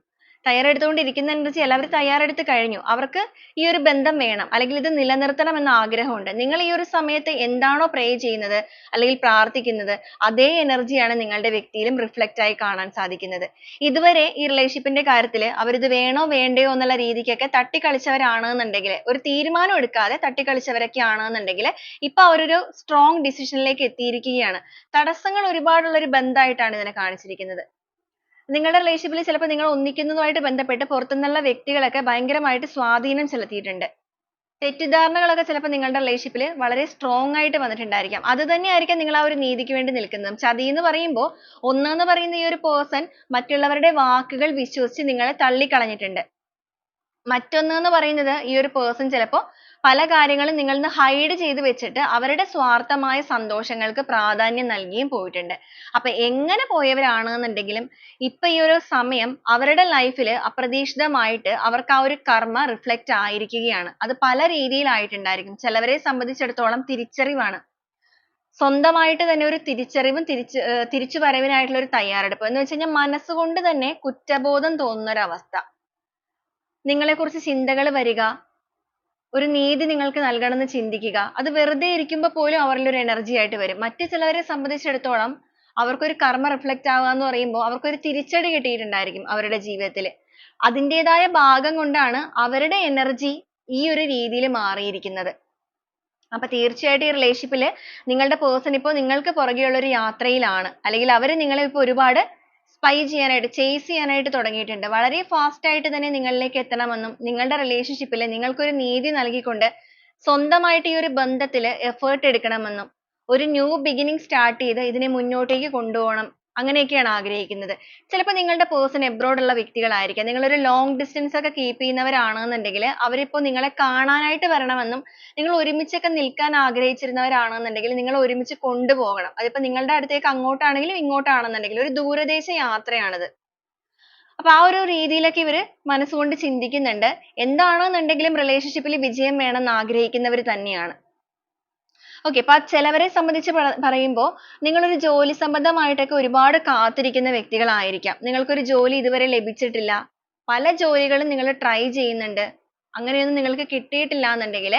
തയ്യാറെടുത്തുകൊണ്ടിരിക്കുന്ന എനർജി അല്ല, അവർ തയ്യാറെടുത്ത് കഴിഞ്ഞു. അവർക്ക് ഈ ഒരു ബന്ധം വേണം, അല്ലെങ്കിൽ ഇത് നിലനിർത്തണം എന്ന ആഗ്രഹമുണ്ട്. നിങ്ങൾ ഈ ഒരു സമയത്ത് എന്താണോ പ്രേ ചെയ്യുന്നത് അല്ലെങ്കിൽ പ്രാർത്ഥിക്കുന്നത് അതേ എനർജിയാണ് നിങ്ങളുടെ വ്യക്തിയിലും റിഫ്ലക്റ്റ് ആയി കാണാൻ സാധിക്കുന്നത്. ഇതുവരെ ഈ റിലേഷൻഷിപ്പിന്റെ കാര്യത്തിൽ അവരിത് വേണോ വേണ്ടയോ എന്നുള്ള രീതിക്കൊക്കെ തട്ടിക്കളിച്ചവരാണെന്നുണ്ടെങ്കിൽ, ഒരു തീരുമാനം എടുക്കാതെ തട്ടിക്കളിച്ചവരൊക്കെ ആണെന്നുണ്ടെങ്കിൽ ഇപ്പൊ അവരൊരു സ്ട്രോങ് ഡിസിഷനിലേക്ക് എത്തിയിരിക്കുകയാണ്. തടസ്സങ്ങൾ ഒരുപാടുള്ള ഒരു ബന്ധമായിട്ടാണ് ഇതിനെ കാണിച്ചിരിക്കുന്നത്. നിങ്ങളുടെ റിലേഷൻഷിപ്പിൽ ചിലപ്പോൾ നിങ്ങൾ ഒന്നിക്കുന്നതുമായിട്ട് ബന്ധപ്പെട്ട് പുറത്തുനിന്നുള്ള വ്യക്തികളൊക്കെ ഭയങ്കരമായിട്ട് സ്വാധീനം ചെലുത്തിയിട്ടുണ്ട്. തെറ്റിദ്ധാരണകളൊക്കെ ചിലപ്പോൾ നിങ്ങളുടെ റിലേഷൻഷിപ്പിൽ വളരെ സ്ട്രോങ് ആയിട്ട് വന്നിട്ടുണ്ടായിരിക്കാം. അത് തന്നെയായിരിക്കാം നിങ്ങൾ ആ ഒരു നീതിക്ക് വേണ്ടി നിൽക്കുന്നതും. ചതി എന്ന് പറയുമ്പോൾ ഒന്നെന്ന് പറയുന്ന ഈ ഒരു പേഴ്സൺ മറ്റുള്ളവരുടെ വാക്കുകൾ വിശ്വസിച്ച് നിങ്ങളെ തള്ളിക്കളഞ്ഞിട്ടുണ്ട്. മറ്റൊന്ന് എന്ന് പറയുന്നത് ഈ ഒരു പേഴ്സൺ ചിലപ്പോൾ പല കാര്യങ്ങളും നിങ്ങളിൽ നിന്ന് ഹൈഡ് ചെയ്ത് വെച്ചിട്ട് അവരുടെ സ്വാർത്ഥമായ സന്തോഷങ്ങൾക്ക് പ്രാധാന്യം നൽകിയും പോയിട്ടുണ്ട്. അപ്പൊ എങ്ങനെ പോയവരാണെന്നുണ്ടെങ്കിലും ഇപ്പൊ ഈ ഒരു സമയം അവരുടെ ലൈഫിൽ അപ്രതീക്ഷിതമായിട്ട് അവർക്ക് ആ ഒരു കർമ്മ റിഫ്ലക്റ്റ് ആയിരിക്കുകയാണ്. അത് പല രീതിയിലായിട്ടുണ്ടായിരിക്കും. ചിലവരെ സംബന്ധിച്ചിടത്തോളം തിരിച്ചറിവാണ്. സ്വന്തമായിട്ട് തന്നെ ഒരു തിരിച്ചറിവും തിരിച്ചുവരവിനായിട്ടുള്ള ഒരു തയ്യാറെടുപ്പ് എന്ന് വെച്ച് കഴിഞ്ഞാൽ മനസ്സുകൊണ്ട് തന്നെ കുറ്റബോധം തോന്നുന്ന ഒരു അവസ്ഥ. നിങ്ങളെക്കുറിച്ച് ചിന്തകൾ വരിക, ഒരു നീതി നിങ്ങൾക്ക് നൽകണമെന്ന് ചിന്തിക്കുക, അത് വെറുതെ ഇരിക്കുമ്പോൾ പോലും അവരിൽ ഒരു എനർജി ആയിട്ട് വരും. മറ്റു ചിലവരെ സംബന്ധിച്ചിടത്തോളം അവർക്കൊരു കർമ്മ റിഫ്ലക്റ്റ് ആവുക എന്ന് പറയുമ്പോൾ അവർക്കൊരു തിരിച്ചടി കിട്ടിയിട്ടുണ്ടായിരിക്കും അവരുടെ ജീവിതത്തിൽ. അതിൻ്റെതായ ഭാഗം കൊണ്ടാണ് അവരുടെ എനർജി ഈ ഒരു രീതിയിൽ മാറിയിരിക്കുന്നത്. അപ്പൊ തീർച്ചയായിട്ടും ഈ റിലേഷൻഷിപ്പിൽ നിങ്ങളുടെ പേഴ്സൺ ഇപ്പോൾ നിങ്ങൾക്ക് പുറകെയുള്ള ഒരു യാത്രയിലാണ്, അല്ലെങ്കിൽ അവർ നിങ്ങളെ ഇപ്പോൾ ഒരുപാട് സ്പൈ ചെയ്യാനായിട്ട് ചേസ് ചെയ്യാനായിട്ട് തുടങ്ങിയിട്ടുണ്ട്. വളരെ ഫാസ്റ്റ് ആയിട്ട് തന്നെ നിങ്ങളിലേക്ക് എത്തണമെന്നും നിങ്ങളുടെ റിലേഷൻഷിപ്പിൽ നിങ്ങൾക്കൊരു നീതി നൽകിക്കൊണ്ട് സ്വന്തമായിട്ട് ഈ ഒരു ബന്ധത്തിൽ എഫേർട്ട് എടുക്കണമെന്നും ഒരു ന്യൂ ബിഗിനിങ് സ്റ്റാർട്ട് ചെയ്ത് ഇതിനെ മുന്നോട്ടേക്ക് കൊണ്ടുപോകണം, അങ്ങനെയൊക്കെയാണ് ആഗ്രഹിക്കുന്നത്. ചിലപ്പോൾ നിങ്ങളുടെ പേഴ്സൺ എബ്രോഡ് ഉള്ള വ്യക്തികളായിരിക്കാം. നിങ്ങളൊരു ലോങ് ഡിസ്റ്റൻസ് ഒക്കെ കീപ്പ് ചെയ്യുന്നവരാണെന്നുണ്ടെങ്കിൽ അവരിപ്പോൾ നിങ്ങളെ കാണാനായിട്ട് വരണമെന്നും നിങ്ങൾ ഒരുമിച്ചൊക്കെ നിൽക്കാൻ ആഗ്രഹിച്ചിരുന്നവരാണെന്നുണ്ടെങ്കിൽ നിങ്ങൾ ഒരുമിച്ച് കൊണ്ടുപോകണം. അതിപ്പോൾ നിങ്ങളുടെ അടുത്തേക്ക് അങ്ങോട്ടാണെങ്കിലും ഇങ്ങോട്ടാണെന്നുണ്ടെങ്കിലും ഒരു ദൂരദേശ യാത്രയാണിത്. അപ്പൊ ആ ഒരു രീതിയിലൊക്കെ ഇവര് മനസ്സുകൊണ്ട് ചിന്തിക്കുന്നുണ്ട്. എന്താണെന്നുണ്ടെങ്കിലും റിലേഷൻഷിപ്പിൽ വിജയം വേണമെന്ന് ആഗ്രഹിക്കുന്നവർ തന്നെയാണ്. ഓക്കെ, അപ്പൊ ചിലവരെ സംബന്ധിച്ച് പറയുമ്പോൾ നിങ്ങളൊരു ജോലി സംബന്ധമായിട്ടൊക്കെ ഒരുപാട് കാത്തിരിക്കുന്ന വ്യക്തികളായിരിക്കാം. നിങ്ങൾക്കൊരു ജോലി ഇതുവരെ ലഭിച്ചിട്ടില്ല, പല ജോലികളും നിങ്ങൾ ട്രൈ ചെയ്യുന്നുണ്ട്. അങ്ങനെയൊന്നും നിങ്ങൾക്ക് കിട്ടിയിട്ടില്ല എന്നുണ്ടെങ്കിൽ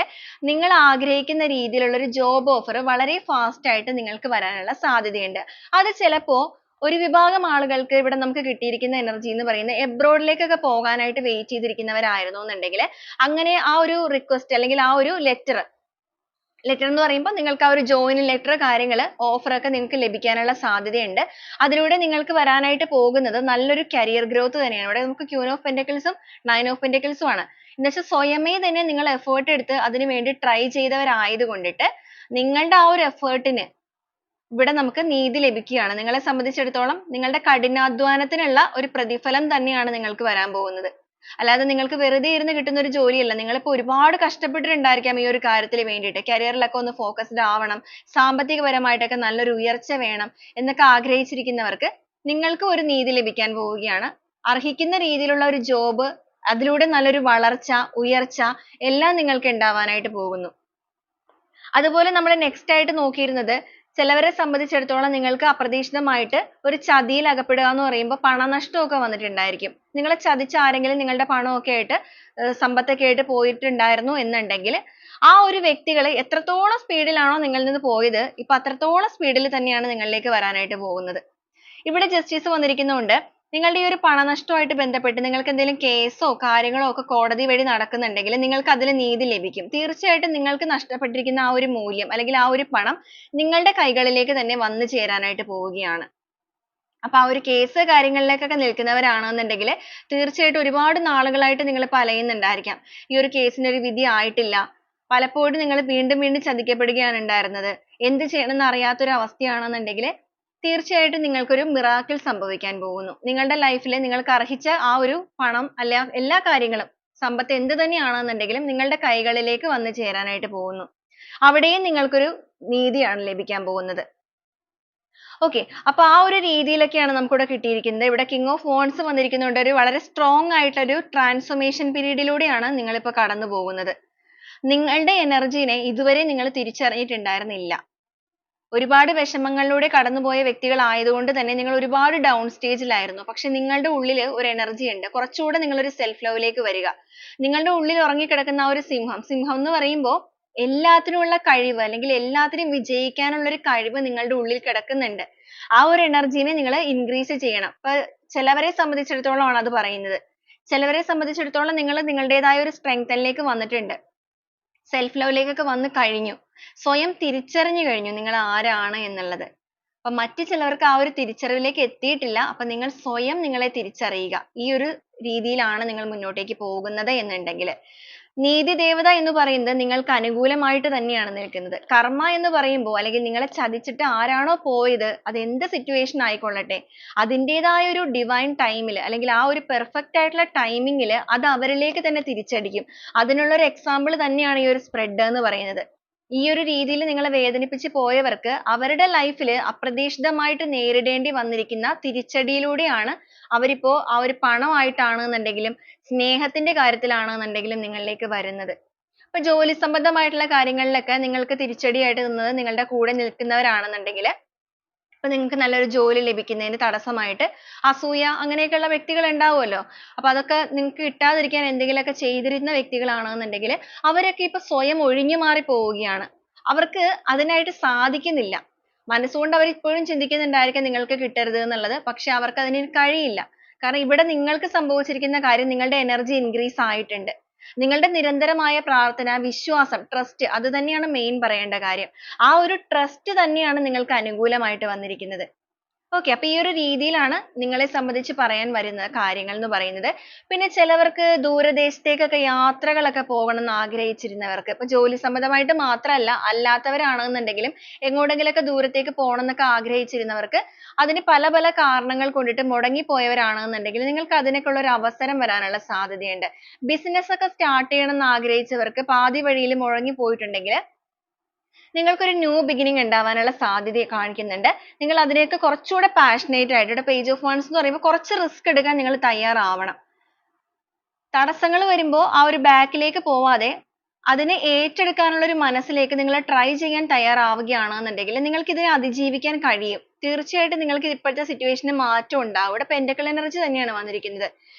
നിങ്ങൾ ആഗ്രഹിക്കുന്ന രീതിയിലുള്ള ഒരു ജോബ് ഓഫർ വളരെ ഫാസ്റ്റ് ആയിട്ട് നിങ്ങൾക്ക് വരാനുള്ള സാധ്യതയുണ്ട്. അത് ചിലപ്പോൾ ഒരു വിഭാഗം ആളുകൾക്ക് ഇവിടെ നമുക്ക് കിട്ടിയിരിക്കുന്ന എനർജി എന്ന് പറയുന്നത് എബ്രോഡിലേക്കൊക്കെ പോകാനായിട്ട് വെയിറ്റ് ചെയ്തിരിക്കുന്നവരായിരുന്നു എന്നുണ്ടെങ്കിൽ അങ്ങനെ ആ ഒരു റിക്വസ്റ്റ് അല്ലെങ്കിൽ ആ ഒരു ലെറ്റർ എന്ന് പറയുമ്പോൾ നിങ്ങൾക്ക് ആ ഒരു ജോയിനിങ് ലെറ്റർ കാര്യങ്ങൾ ഓഫർ ഒക്കെ നിങ്ങൾക്ക് ലഭിക്കാനുള്ള സാധ്യതയുണ്ട്. അതിലൂടെ നിങ്ങൾക്ക് വരാനായിട്ട് പോകുന്നത് നല്ലൊരു കരിയർ ഗ്രോത്ത് തന്നെയാണ്. ഇവിടെ നമുക്ക് ക്യൂൻ ഓഫ് പെന്റക്കിൾസും 9 ഓഫ് പെന്റക്കിൾസും ആണ്. എന്നുവെച്ചാൽ സ്വയമേ തന്നെ നിങ്ങൾ എഫേർട്ട് എടുത്ത് അതിനു വേണ്ടി ട്രൈ ചെയ്തവരായത് കൊണ്ടിട്ട് നിങ്ങളുടെ ആ ഒരു എഫേർട്ടിന് ഇവിടെ നമുക്ക് നീതി ലഭിക്കുകയാണ്. നിങ്ങളെ സംബന്ധിച്ചിടത്തോളം നിങ്ങളുടെ കഠിനാധ്വാനത്തിനുള്ള ഒരു പ്രതിഫലം തന്നെയാണ് നിങ്ങൾക്ക് വരാൻ പോകുന്നത്. അല്ലാതെ നിങ്ങൾക്ക് വെറുതെ ഇരുന്ന് കിട്ടുന്ന ഒരു ജോലിയല്ല. നിങ്ങളിപ്പോൾ ഒരുപാട് കഷ്ടപ്പെട്ടിട്ടുണ്ടായിരിക്കാം ഈ ഒരു കാര്യത്തിന് വേണ്ടിയിട്ട്. കരിയറിലൊക്കെ ഒന്ന് ഫോക്കസ്ഡ് ആവണം, സാമ്പത്തികപരമായിട്ടൊക്കെ നല്ലൊരു ഉയർച്ച വേണം എന്നൊക്കെ ആഗ്രഹിച്ചിരിക്കുന്നവർക്ക് നിങ്ങൾക്ക് ഒരു നീതി ലഭിക്കാൻ പോവുകയാണ്. അർഹിക്കുന്ന രീതിയിലുള്ള ഒരു ജോബ്, അതിലൂടെ നല്ലൊരു വളർച്ച, ഉയർച്ച എല്ലാം നിങ്ങൾക്ക് ഉണ്ടാവാനായിട്ട് പോകുന്നു. അതുപോലെ നമ്മൾ നെക്സ്റ്റ് ആയിട്ട് നോക്കിയിരുന്നത് ചിലവരെ സംബന്ധിച്ചിടത്തോളം നിങ്ങൾക്ക് അപ്രതീക്ഷിതമായിട്ട് ഒരു ചതിയിൽ അകപ്പെടുക എന്ന് പറയുമ്പോൾ പണനഷ്ടമൊക്കെ വന്നിട്ടുണ്ടായിരിക്കും. നിങ്ങളെ ചതിച്ച ആരെങ്കിലും നിങ്ങളുടെ പണമൊക്കെ ആയിട്ട് സമ്പത്തൊക്കെ ആയിട്ട് പോയിട്ടുണ്ടായിരുന്നു എന്നുണ്ടെങ്കിൽ ആ ഒരു വ്യക്തികൾ എത്രത്തോളം സ്പീഡിലാണോ നിങ്ങളിൽ നിന്ന് പോയത് ഇപ്പൊ അത്രത്തോളം സ്പീഡിൽ തന്നെയാണ് നിങ്ങളിലേക്ക് വരാനായിട്ട് പോകുന്നത്. ഇവിടെ ജസ്റ്റിസ് വന്നിരിക്കുന്നതുകൊണ്ട് നിങ്ങളുടെ ഈ ഒരു പണനഷ്ടവുമായിട്ട് ബന്ധപ്പെട്ട് നിങ്ങൾക്ക് എന്തെങ്കിലും കേസോ കാര്യങ്ങളോ ഒക്കെ കോടതി വഴി നടക്കുന്നുണ്ടെങ്കിൽ നിങ്ങൾക്ക് അതിൽ നീതി ലഭിക്കും. തീർച്ചയായിട്ടും നിങ്ങൾക്ക് നഷ്ടപ്പെട്ടിരിക്കുന്ന ആ ഒരു മൂല്യം അല്ലെങ്കിൽ ആ ഒരു പണം നിങ്ങളുടെ കൈകളിലേക്ക് തന്നെ വന്നു ചേരാനായിട്ട് പോവുകയാണ്. അപ്പൊ ആ ഒരു കേസ് കാര്യങ്ങളിലേക്കൊക്കെ നിൽക്കുന്നവരാണെന്നുണ്ടെങ്കിൽ തീർച്ചയായിട്ടും ഒരുപാട് നാളുകളായിട്ട് നിങ്ങൾ ഇപ്പൊ അലയുന്നുണ്ടായിരിക്കാം. ഈ ഒരു കേസിന് ഒരു വിധി ആയിട്ടില്ല. പലപ്പോഴും നിങ്ങൾ വീണ്ടും വീണ്ടും ചതിക്കപ്പെടുകയാണ് ഉണ്ടായിരുന്നത്. എന്ത് ചെയ്യണമെന്ന് അറിയാത്തൊരു അവസ്ഥയാണെന്നുണ്ടെങ്കിൽ തീർച്ചയായിട്ടും നിങ്ങൾക്കൊരു മിറാക്കിൾ സംഭവിക്കാൻ പോകുന്നു. നിങ്ങളുടെ ലൈഫിൽ നിങ്ങൾക്ക് അർഹിച്ച ആ ഒരു പണം അല്ല എല്ലാ കാര്യങ്ങളും സമ്പത്ത് എന്ത് തന്നെയാണെന്നുണ്ടെങ്കിലും നിങ്ങളുടെ കൈകളിലേക്ക് വന്നു ചേരാനായിട്ട് പോകുന്നു. അവിടെയും നിങ്ങൾക്കൊരു നീതിയാണ് ലഭിക്കാൻ പോകുന്നത്. ഓക്കെ, അപ്പൊ ആ ഒരു രീതിയിലൊക്കെയാണ് നമുക്കിവിടെ കിട്ടിയിരിക്കുന്നത്. ഇവിടെ കിങ് ഓഫ് വോൺസ് വന്നിരിക്കുന്നതുകൊണ്ട് ഒരു വളരെ സ്ട്രോങ് ആയിട്ടൊരു ട്രാൻസ്ഫോർമേഷൻ പീരീഡിലൂടെയാണ് നിങ്ങളിപ്പോൾ കടന്നു പോകുന്നത്. നിങ്ങളുടെ എനർജീനെ ഇതുവരെ നിങ്ങൾ തിരിച്ചറിഞ്ഞിട്ടുണ്ടായിരുന്നില്ല. ഒരുപാട് വിഷമങ്ങളിലൂടെ കടന്നുപോയ വ്യക്തികളായതുകൊണ്ട് തന്നെ നിങ്ങൾ ഒരുപാട് ഡൗൺ സ്റ്റേജിലായിരുന്നു. പക്ഷെ നിങ്ങളുടെ ഉള്ളിൽ ഒരു എനർജി ഉണ്ട്. കുറച്ചുകൂടെ നിങ്ങൾ ഒരു സെൽഫ് ലവിലേക്ക് വരിക. നിങ്ങളുടെ ഉള്ളിൽ ഉറങ്ങിക്കിടക്കുന്ന ആ ഒരു സിംഹം എന്ന് പറയുമ്പോൾ എല്ലാത്തിനുമുള്ള കഴിവ് അല്ലെങ്കിൽ എല്ലാത്തിനും വിജയിക്കാനുള്ള ഒരു കഴിവ് നിങ്ങളുടെ ഉള്ളിൽ കിടക്കുന്നുണ്ട്. ആ ഒരു എനർജീനെ നിങ്ങൾ ഇൻക്രീസ് ചെയ്യണം. ഇപ്പൊ ചിലവരെ സംബന്ധിച്ചിടത്തോളം ആണ് അത് പറയുന്നത്. ചിലവരെ സംബന്ധിച്ചിടത്തോളം നിങ്ങൾ നിങ്ങളുടേതായ ഒരു സ്ട്രെങ്തനിലേക്ക് വന്നിട്ടുണ്ട്. സെൽഫ് ലവിലേക്കൊക്കെ വന്നു കഴിഞ്ഞു. സ്വയം തിരിച്ചറിഞ്ഞു കഴിഞ്ഞു നിങ്ങൾ ആരാണ് എന്നുള്ളത്. അപ്പൊ മറ്റു ചിലവർക്ക് ആ ഒരു തിരിച്ചറിവിലേക്ക് എത്തിയിട്ടില്ല. അപ്പൊ നിങ്ങൾ സ്വയം നിങ്ങളെ തിരിച്ചറിയുക. ഈ ഒരു രീതിയിലാണ് നിങ്ങൾ മുന്നോട്ടേക്ക് പോകുന്നത് എന്നുണ്ടെങ്കിൽ നീതി ദേവത എന്ന് പറയുന്നത് നിങ്ങൾക്ക് അനുകൂലമായിട്ട് തന്നെയാണ് നിൽക്കുന്നത്. കർമ്മ എന്ന് പറയുമ്പോൾ അല്ലെങ്കിൽ നിങ്ങളെ ചതിച്ചിട്ട് ആരാണോ പോയത് അത് എന്ത് സിറ്റുവേഷൻ ആയിക്കൊള്ളട്ടെ അതിൻ്റെതായ ഒരു ഡിവൈൻ ടൈമിൽ അല്ലെങ്കിൽ ആ ഒരു പെർഫെക്റ്റ് ആയിട്ടുള്ള ടൈമിങ്ങിൽ അത് അവരിലേക്ക് തന്നെ തിരിച്ചടിക്കും. അതിനുള്ള ഒരു എക്സാമ്പിൾ തന്നെയാണ് ഈ ഒരു സ്പ്രെഡ് എന്ന് പറയുന്നത്. ഈ ഒരു രീതിയിൽ നിങ്ങളെ വേദനിപ്പിച്ച് പോയവർക്ക് അവരുടെ ലൈഫിൽ അപ്രതീക്ഷിതമായിട്ട് നേരിടേണ്ടി വന്നിരിക്കുന്ന തിരിച്ചടിയിലൂടെയാണ് അവരിപ്പോ ആ ഒരു പണമായിട്ടാണെന്നുണ്ടെങ്കിലും സ്നേഹത്തിന്റെ കാര്യത്തിലാണെന്നുണ്ടെങ്കിലും നിങ്ങളിലേക്ക് വരുന്നത്. അപ്പൊ ജോലി സംബന്ധമായിട്ടുള്ള കാര്യങ്ങളിലൊക്കെ നിങ്ങൾക്ക് തിരിച്ചടിയായിട്ട് നിന്നത് നിങ്ങളുടെ കൂടെ നിൽക്കുന്നവരാണെന്നുണ്ടെങ്കിൽ അപ്പൊ നിങ്ങൾക്ക് നല്ലൊരു ജോലി ലഭിക്കുന്നതിന് തടസ്സമായിട്ട് അസൂയ അങ്ങനെയൊക്കെയുള്ള വ്യക്തികൾ ഉണ്ടാവുമല്ലോ. അപ്പൊ അതൊക്കെ നിങ്ങൾക്ക് കിട്ടാതിരിക്കാൻ എന്തെങ്കിലുമൊക്കെ ചെയ്തിരുന്ന വ്യക്തികളാണെന്നുണ്ടെങ്കിൽ അവരൊക്കെ ഇപ്പൊ സ്വയം ഒഴിഞ്ഞു മാറി പോവുകയാണ്. അവർക്ക് അതിനായിട്ട് സാധിക്കുന്നില്ല. മനസ്സുകൊണ്ട് അവർ ഇപ്പോഴും ചിന്തിക്കുന്നുണ്ടായിരിക്കാം നിങ്ങൾക്ക് കിട്ടരുത് എന്നുള്ളത്. പക്ഷെ അവർക്ക് അതിന് കഴിയില്ല. കാരണം ഇവിടെ നിങ്ങൾക്ക് സംഭവിച്ചിരിക്കുന്ന കാര്യം നിങ്ങളുടെ എനർജി ഇൻക്രീസ് ആയിട്ടുണ്ട്. നിങ്ങളുടെ നിരന്തരമായ പ്രാർത്ഥന, വിശ്വാസം, ട്രസ്റ്റ് അത് തന്നെയാണ് മെയിൻ പറയേണ്ട കാര്യം. ആ ഒരു ട്രസ്റ്റ് തന്നെയാണ് നിങ്ങൾക്ക് അനുകൂലമായിട്ട് വന്നിരിക്കുന്നത്. ഓക്കെ, അപ്പൊ ഈ ഒരു രീതിയിലാണ് നിങ്ങളെ സംബന്ധിച്ച് പറയാൻ വരുന്ന കാര്യങ്ങൾ എന്ന് പറയുന്നത്. പിന്നെ ചിലവർക്ക് ദൂരദേശത്തേക്കൊക്കെ യാത്രകളൊക്കെ പോകണം എന്ന് ആഗ്രഹിച്ചിരുന്നവർക്ക് ഇപ്പൊ ജോലി സംബന്ധമായിട്ട് മാത്രമല്ല അല്ലാത്തവരാണെന്നുണ്ടെങ്കിലും എങ്ങോട്ടെങ്കിലൊക്കെ ദൂരത്തേക്ക് പോകണം എന്നൊക്കെ ആഗ്രഹിച്ചിരുന്നവർക്ക് അതിന് പല പല കാരണങ്ങൾ കൊണ്ടിട്ട് മുടങ്ങിപ്പോയവരാണെന്നുണ്ടെങ്കിൽ നിങ്ങൾക്ക് അതിനൊക്കെയുള്ള ഒരു അവസരം വരാനുള്ള സാധ്യതയുണ്ട്. ബിസിനസ് ഒക്കെ സ്റ്റാർട്ട് ചെയ്യണം എന്ന് ആഗ്രഹിച്ചവർക്ക് പാതി വഴിയിൽ മുടങ്ങി പോയിട്ടുണ്ടെങ്കിൽ നിങ്ങൾക്കൊരു ന്യൂ ബിഗിനിങ് ഉണ്ടാവാനുള്ള സാധ്യത കാണിക്കുന്നുണ്ട്. നിങ്ങൾ അതിലേക്ക് കുറച്ചുകൂടെ പാഷനേറ്റ് ആയിട്ട് ഇവിടെ പേജ് ഓഫ് വൺസ് എന്ന് പറയുമ്പോൾ കുറച്ച് റിസ്ക് എടുക്കാൻ നിങ്ങൾ തയ്യാറാവണം. തടസ്സങ്ങൾ വരുമ്പോൾ ആ ഒരു ബാക്കിലേക്ക് പോവാതെ അതിനെ ഏറ്റെടുക്കാനുള്ള ഒരു മനസ്സിലേക്ക് നിങ്ങൾ ട്രൈ ചെയ്യാൻ തയ്യാറാവുകയാണെന്നുണ്ടെങ്കിൽ നിങ്ങൾക്ക് ഇതിനെ അതിജീവിക്കാൻ കഴിയും. തീർച്ചയായിട്ടും നിങ്ങൾക്ക് ഇപ്പോഴത്തെ സിറ്റുവേഷന് മാറ്റം ഉണ്ടാവും. ഇവിടെ പെന്റക്കിൾ എനർജി തന്നെയാണ് വന്നിരിക്കുന്നത്.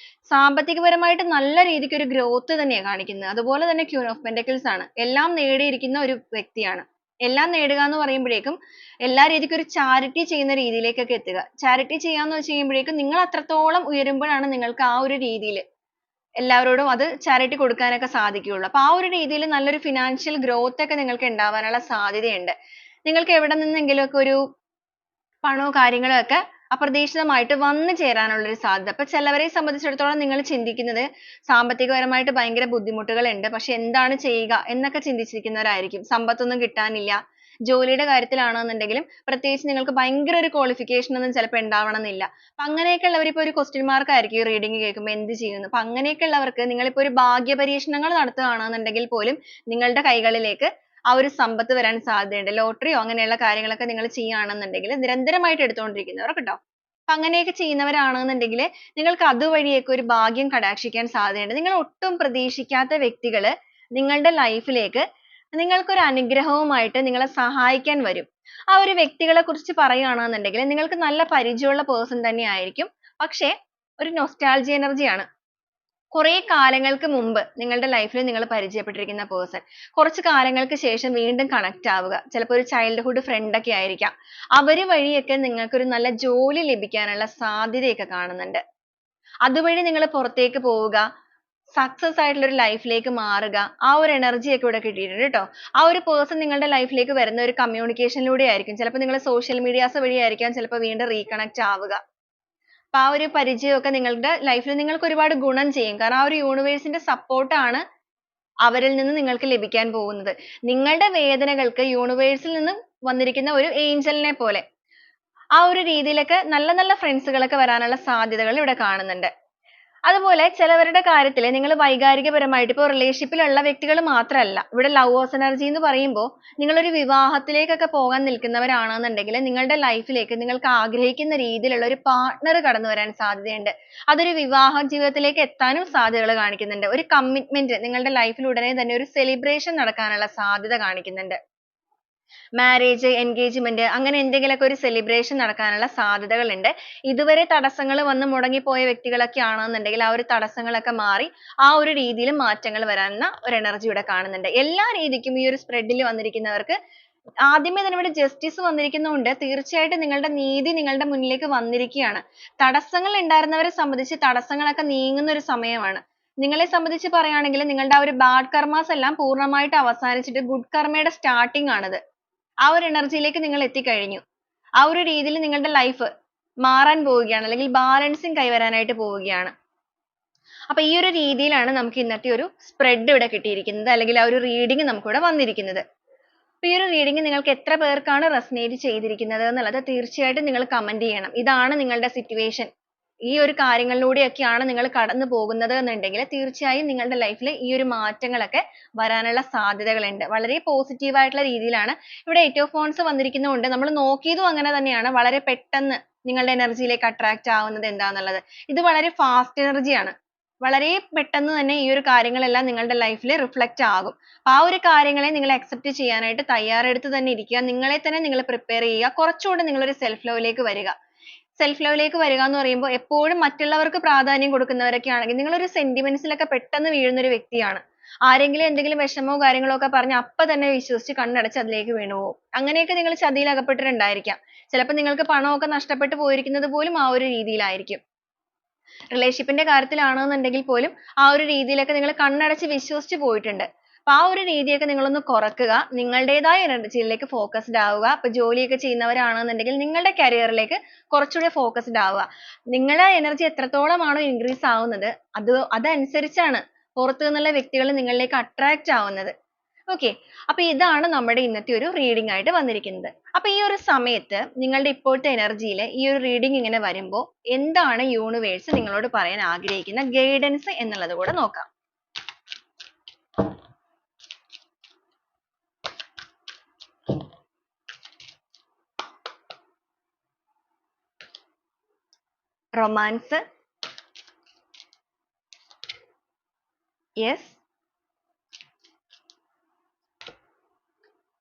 സാമ്പത്തികപരമായിട്ട് നല്ല രീതിക്ക് ഒരു ഗ്രോത്ത് തന്നെയാണ് കാണിക്കുന്നത്. അതുപോലെ തന്നെ ക്യൂൻ ഓഫ് പെന്റക്കിൾസ് ആണ്. എല്ലാം നേടിയിരിക്കുന്ന ഒരു വ്യക്തിയാണ്. എല്ലാം നേടുക എന്ന് പറയുമ്പോഴേക്കും എല്ലാ രീതിക്കും ഒരു ചാരിറ്റി ചെയ്യുന്ന രീതിയിലേക്കൊക്കെ എത്തുക. ചാരിറ്റി ചെയ്യാന്ന് വെച്ച് കഴിയുമ്പോഴേക്കും നിങ്ങൾ അത്രത്തോളം ഉയരുമ്പോഴാണ് നിങ്ങൾക്ക് ആ ഒരു രീതിയിൽ എല്ലാവരോടും അത് ചാരിറ്റി കൊടുക്കാനൊക്കെ സാധിക്കുകയുള്ളൂ. അപ്പോൾ ആ ഒരു രീതിയിൽ നല്ലൊരു ഫിനാൻഷ്യൽ ഗ്രോത്ത് ഒക്കെ നിങ്ങൾക്ക് ഉണ്ടാവാനുള്ള സാധ്യതയുണ്ട്. നിങ്ങൾക്ക് എവിടെ നിന്നെങ്കിലും ഒക്കെ ഒരു പണമോ കാര്യങ്ങളോ ഒക്കെ അപ്രതീക്ഷിതമായിട്ട് വന്നു ചേരാനുള്ള ഒരു സാധ്യത. അപ്പോൾ ചിലവരെ സംബന്ധിച്ചിടത്തോളം നിങ്ങൾ ചിന്തിക്കുന്നത് സാമ്പത്തികപരമായിട്ട് ഭയങ്കര ബുദ്ധിമുട്ടുകളുണ്ട്. പക്ഷെ എന്താണ് ചെയ്യുക എന്നൊക്കെ ചിന്തിച്ചിരിക്കുന്നവരായിരിക്കും. സമ്പത്തൊന്നും കിട്ടാനില്ല. ജോലിയുടെ കാര്യത്തിലാണെന്നുണ്ടെങ്കിലും പ്രത്യേകിച്ച് നിങ്ങൾക്ക് ഭയങ്കര ഒരു ക്വാളിഫിക്കേഷൻ ഒന്നും ചിലപ്പോൾ ഉണ്ടാവണമെന്നില്ല. അപ്പം അങ്ങനെയൊക്കെ ഉള്ളവർ ഇപ്പോൾ ഒരു ക്വസ്റ്റ്യൻ മാർക്ക് ആയിരിക്കും ഈ റീഡിംഗ് കേൾക്കുമ്പോൾ എന്ത് ചെയ്യുന്നു. അപ്പം അങ്ങനെയൊക്കെ ഉള്ളവർക്ക് നിങ്ങളിപ്പോൾ ഒരു ഭാഗ്യ പരീക്ഷണങ്ങൾ നടത്തുകയാണെന്നുണ്ടെങ്കിൽ പോലും നിങ്ങളുടെ കൈകളിലേക്ക് ആ ഒരു സമ്പത്ത് വരാൻ സാധ്യതയുണ്ട്. ലോട്ടറിയോ അങ്ങനെയുള്ള കാര്യങ്ങളൊക്കെ നിങ്ങൾ ചെയ്യുകയാണെന്നുണ്ടെങ്കിൽ നിരന്തരമായിട്ട് എടുത്തുകൊണ്ടിരിക്കുന്നവർ കേട്ടോ. അപ്പം അങ്ങനെയൊക്കെ ചെയ്യുന്നവരാണെന്നുണ്ടെങ്കിൽ നിങ്ങൾക്ക് അതുവഴിയൊക്കെ ഒരു ഭാഗ്യം കടാക്ഷിക്കാൻ സാധ്യതയുണ്ട്. നിങ്ങൾ ഒട്ടും പ്രതീക്ഷിക്കാത്ത വ്യക്തികൾ നിങ്ങളുടെ ലൈഫിലേക്ക് നിങ്ങൾക്കൊരു അനുഗ്രഹവുമായിട്ട് നിങ്ങളെ സഹായിക്കാൻ വരും. ആ ഒരു വ്യക്തികളെ കുറിച്ച് പറയുകയാണെന്നുണ്ടെങ്കിൽ നിങ്ങൾക്ക് നല്ല പരിചയമുള്ള person തന്നെ ആയിരിക്കും. പക്ഷേ ഒരു nostalgia energy ആണ്. കുറേ കാലങ്ങൾക്ക് മുമ്പ് നിങ്ങളുടെ ലൈഫിൽ നിങ്ങൾ പരിചയപ്പെട്ടിരിക്കുന്ന person കുറച്ച് കാലങ്ങൾക്ക് ശേഷം വീണ്ടും കണക്ട് ആവുക. ചിലപ്പോൾ ഒരു ചൈൽഡ്ഹുഡ് ഫ്രണ്ട് ഒക്കെ ആയിരിക്കാം. അവർ വഴിയൊക്കെ നിങ്ങൾക്ക് ഒരു നല്ല ജോലി ലഭിക്കാനുള്ള സാധ്യതയൊക്കെ കാണുന്നുണ്ട്. അതുവഴി നിങ്ങൾ പുറത്തേക്ക് പോവുക, സക്സസ് ആയിട്ടുള്ള ഒരു ലൈഫിലേക്ക് മാറുക, ആ ഒരു എനർജി ഒക്കെ ഇവിടെ കിട്ടിയിട്ടുണ്ട് കേട്ടോ. ആ ഒരു person നിങ്ങളുടെ ലൈഫിലേക്ക് വരുന്ന ഒരു കമ്മ്യൂണിക്കേഷനിലൂടെ ആയിരിക്കും. ചിലപ്പോൾ നിങ്ങൾ സോഷ്യൽ മീഡിയാസ് വഴി ആയിരിക്കാം ചിലപ്പോൾ വീണ്ടും റീകണക്ട് ആവുക. അപ്പൊ ആ ഒരു പരിചയമൊക്കെ നിങ്ങളുടെ ലൈഫിൽ നിങ്ങൾക്ക് ഒരുപാട് ഗുണം ചെയ്യും. കാരണം ആ ഒരു യൂണിവേഴ്സിന്റെ സപ്പോർട്ടാണ് അവരിൽ നിന്ന് നിങ്ങൾക്ക് ലഭിക്കാൻ പോകുന്നത്. നിങ്ങളുടെ വേദനകൾക്ക് യൂണിവേഴ്സിൽ നിന്നും വന്നിരിക്കുന്ന ഒരു ഏഞ്ചലിനെ പോലെ ആ ഒരു രീതിയിലൊക്കെ നല്ല നല്ല ഫ്രണ്ട്സുകളൊക്കെ വരാനുള്ള സാധ്യതകൾ ഇവിടെ കാണുന്നുണ്ട്. അതുപോലെ ചിലവരുടെ കാര്യത്തിൽ നിങ്ങൾ വൈകാരികപരമായിട്ട് ഇപ്പോൾ റിലേഷൻഷിപ്പിലുള്ള വ്യക്തികൾ മാത്രമല്ല, ഇവിടെ ലവേഴ്സ് എനർജി എന്ന് പറയുമ്പോൾ നിങ്ങൾ ഒരു വിവാഹത്തിലേക്കൊക്കെ പോകാൻ നിൽക്കുന്നവരാണെന്നുണ്ടെങ്കിൽ നിങ്ങളുടെ ലൈഫിലേക്ക് നിങ്ങൾക്ക് ആഗ്രഹിക്കുന്ന രീതിയിലുള്ള ഒരു പാർട്ട്ണർ കടന്നു വരാൻ സാധ്യതയുണ്ട്. അതൊരു വിവാഹ ജീവിതത്തിലേക്ക് എത്താനും സാധ്യതകൾ കാണിക്കുന്നുണ്ട്. ഒരു കമ്മിറ്റ്മെന്റ് നിങ്ങളുടെ ലൈഫിൽ ഉടനെ തന്നെ ഒരു സെലിബ്രേഷൻ നടക്കാനുള്ള സാധ്യത കാണിക്കുന്നുണ്ട്. മാരേജ്, എൻഗേജ്മെന്റ് അങ്ങനെ എന്തെങ്കിലുമൊക്കെ ഒരു സെലിബ്രേഷൻ നടക്കാനുള്ള സാധ്യതകളുണ്ട്. ഇതുവരെ തടസ്സങ്ങൾ വന്ന് മുടങ്ങിപ്പോയ വ്യക്തികളൊക്കെ ആണെന്നുണ്ടെങ്കിൽ ആ ഒരു തടസ്സങ്ങളൊക്കെ മാറി ആ ഒരു രീതിയിൽ മാറ്റങ്ങൾ വരാനുള്ള ഒരു എനർജി ഇവിടെ കാണുന്നുണ്ട്. എല്ലാ രീതിക്കും ഈ ഒരു സ്പ്രെഡിൽ വന്നിരിക്കുന്നവർക്ക് ആദ്യമേ തന്നെ ഇവിടെ ജസ്റ്റിസ് വന്നിരിക്കുന്നതുകൊണ്ട് തീർച്ചയായിട്ടും നിങ്ങളുടെ നീതി നിങ്ങളുടെ മുന്നിലേക്ക് വന്നിരിക്കുകയാണ്. തടസ്സങ്ങൾ ഉണ്ടായിരുന്നവരെ സംബന്ധിച്ച് തടസ്സങ്ങളൊക്കെ നീങ്ങുന്ന ഒരു സമയമാണ്. നിങ്ങളെ സംബന്ധിച്ച് പറയുകയാണെങ്കിൽ നിങ്ങളുടെ ആ ഒരു ബാഡ് കർമാസ് എല്ലാം പൂർണ്ണമായിട്ട് അവസാനിച്ചിട്ട് ഗുഡ് കർമ്മയുടെ സ്റ്റാർട്ടിംഗ് ആണിത്. ആ ഒരു എനർജിയിലേക്ക് നിങ്ങൾ എത്തിക്കഴിഞ്ഞു. ആ ഒരു രീതിയിൽ നിങ്ങളുടെ ലൈഫ് മാറാൻ പോവുകയാണ്, അല്ലെങ്കിൽ ബാലൻസിങ് കൈവരാനായിട്ട് പോവുകയാണ്. അപ്പൊ ഈ ഒരു രീതിയിലാണ് നമുക്ക് ഇന്നത്തെ ഒരു സ്പ്രെഡ് ഇവിടെ കിട്ടിയിരിക്കുന്നത്, അല്ലെങ്കിൽ ആ ഒരു റീഡിംഗ് നമുക്കിവിടെ വന്നിരിക്കുന്നത്. അപ്പൊ ഈ ഒരു റീഡിംഗ് നിങ്ങൾക്ക് എത്ര പേർക്കാണ് റെസനേറ്റ് ചെയ്തിരിക്കുന്നത് എന്നുള്ളത് തീർച്ചയായിട്ടും നിങ്ങൾ കമന്റ് ചെയ്യണം. ഇതാണ് നിങ്ങളുടെ സിറ്റുവേഷൻ, ഈ ഒരു കാര്യങ്ങളിലൂടെയൊക്കെയാണ് നിങ്ങൾ കടന്നു പോകുന്നത് എന്നുണ്ടെങ്കിൽ തീർച്ചയായും നിങ്ങളുടെ ലൈഫിൽ ഈ ഒരു മാറ്റങ്ങളൊക്കെ വരാനുള്ള സാധ്യതകളുണ്ട്. വളരെ പോസിറ്റീവ് ആയിട്ടുള്ള രീതിയിലാണ് ഇവിടെ 8 of wands വന്നിരിക്കുന്നതുകൊണ്ട് നമ്മൾ നോക്കിയതും അങ്ങനെ തന്നെയാണ്. വളരെ പെട്ടെന്ന് നിങ്ങളുടെ എനർജിയിലേക്ക് അട്രാക്ട് ആവുന്നത് എന്താണെന്നുള്ളത്. ഇത് വളരെ ഫാസ്റ്റ് എനർജിയാണ്. വളരെ പെട്ടെന്ന് തന്നെ ഈ ഒരു കാര്യങ്ങളെല്ലാം നിങ്ങളുടെ ലൈഫിൽ റിഫ്ലക്റ്റ് ആകും. ആ ഒരു കാര്യങ്ങളെ നിങ്ങൾ അക്സെപ്റ്റ് ചെയ്യാനായിട്ട് തയ്യാറെടുത്ത് തന്നെ ഇരിക്കുക. നിങ്ങളെ തന്നെ നിങ്ങൾ പ്രിപ്പയർ ചെയ്യുക. കുറച്ചുകൂടെ നിങ്ങളൊരു സെൽഫ് ലവിലേക്ക് വരിക. സെൽഫ് ലവിലേക്ക് വരിക എന്ന് പറയുമ്പോൾ എപ്പോഴും മറ്റുള്ളവർക്ക് പ്രാധാന്യം കൊടുക്കുന്നവരൊക്കെ ആണെങ്കിൽ നിങ്ങളൊരു സെന്റിമെന്റ്സിലൊക്കെ പെട്ടെന്ന് വീഴുന്ന ഒരു വ്യക്തിയാണ്. ആരെങ്കിലും എന്തെങ്കിലും വിഷമമോ കാര്യങ്ങളോ ഒക്കെ പറഞ്ഞ് അപ്പൊ തന്നെ വിശ്വസിച്ച് കണ്ണടച്ച് അതിലേക്ക് വീണു പോകും. അങ്ങനെയൊക്കെ നിങ്ങൾ ചതിയിൽ അകപ്പെട്ടിട്ടുണ്ടായിരിക്കാം. ചിലപ്പോൾ നിങ്ങൾക്ക് പണമൊക്കെ നഷ്ടപ്പെട്ടു പോയിരിക്കുന്നത് പോലും ആ ഒരു രീതിയിലായിരിക്കും. റിലേഷൻഷിപ്പിന്റെ കാര്യത്തിലാണെന്നുണ്ടെങ്കിൽ പോലും ആ ഒരു രീതിയിലൊക്കെ നിങ്ങൾ കണ്ണടച്ച് വിശ്വസിച്ച് പോയിട്ടുണ്ട്. അപ്പൊ ആ ഒരു രീതിയൊക്കെ നിങ്ങളൊന്ന് കുറക്കുക. നിങ്ങളുടേതായ എനർജിയിലേക്ക് ഫോക്കസ്ഡ് ആവുക. ഇപ്പൊ ജോലിയൊക്കെ ചെയ്യുന്നവരാണെന്നുണ്ടെങ്കിൽ നിങ്ങളുടെ കരിയറിലേക്ക് കുറച്ചുകൂടി ഫോക്കസ്ഡ് ആവുക. നിങ്ങളുടെ എനർജി എത്രത്തോളമാണോ ഇൻക്രീസ് ആവുന്നത് അതനുസരിച്ചാണ് പുറത്തു നിന്നുള്ള വ്യക്തികൾ നിങ്ങളിലേക്ക് അട്രാക്റ്റ് ആവുന്നത്. okay അപ്പൊ ഇതാണ് നമ്മുടെ ഇന്നത്തെ ഒരു റീഡിംഗ് ആയിട്ട് വന്നിരിക്കുന്നത്. അപ്പൊ ഈ ഒരു സമയത്ത് നിങ്ങളുടെ ഇപ്പോഴത്തെ എനർജിയിൽ ഈ ഒരു റീഡിംഗ് ഇങ്ങനെ വരുമ്പോൾ എന്താണ് യൂണിവേഴ്സ് നിങ്ങളോട് പറയാൻ ആഗ്രഹിക്കുന്ന ഗൈഡൻസ് എന്നുള്ളത് കൂടെ നോക്കാം. Romance, yes,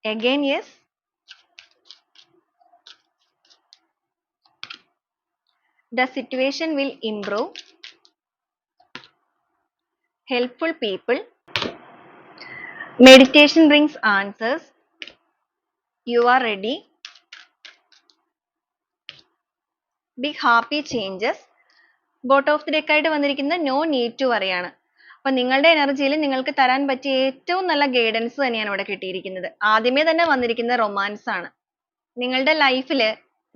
again yes, The situation will improve. Helpful people. Meditation brings answers. You are ready. Be happy changes. Boat of the deck ആയിട്ട് വന്നിരിക്കുന്ന നോ നീഡ് ടു വറിയാണ്. അപ്പൊ നിങ്ങളുടെ എനർജിയിൽ നിങ്ങൾക്ക് തരാൻ പറ്റിയ ഏറ്റവും നല്ല ഗൈഡൻസ് തന്നെയാണ് ഇവിടെ കിട്ടിയിരിക്കുന്നത്. ആദ്യമേ തന്നെ വന്നിരിക്കുന്ന റൊമാൻസ് ആണ്. നിങ്ങളുടെ ലൈഫിൽ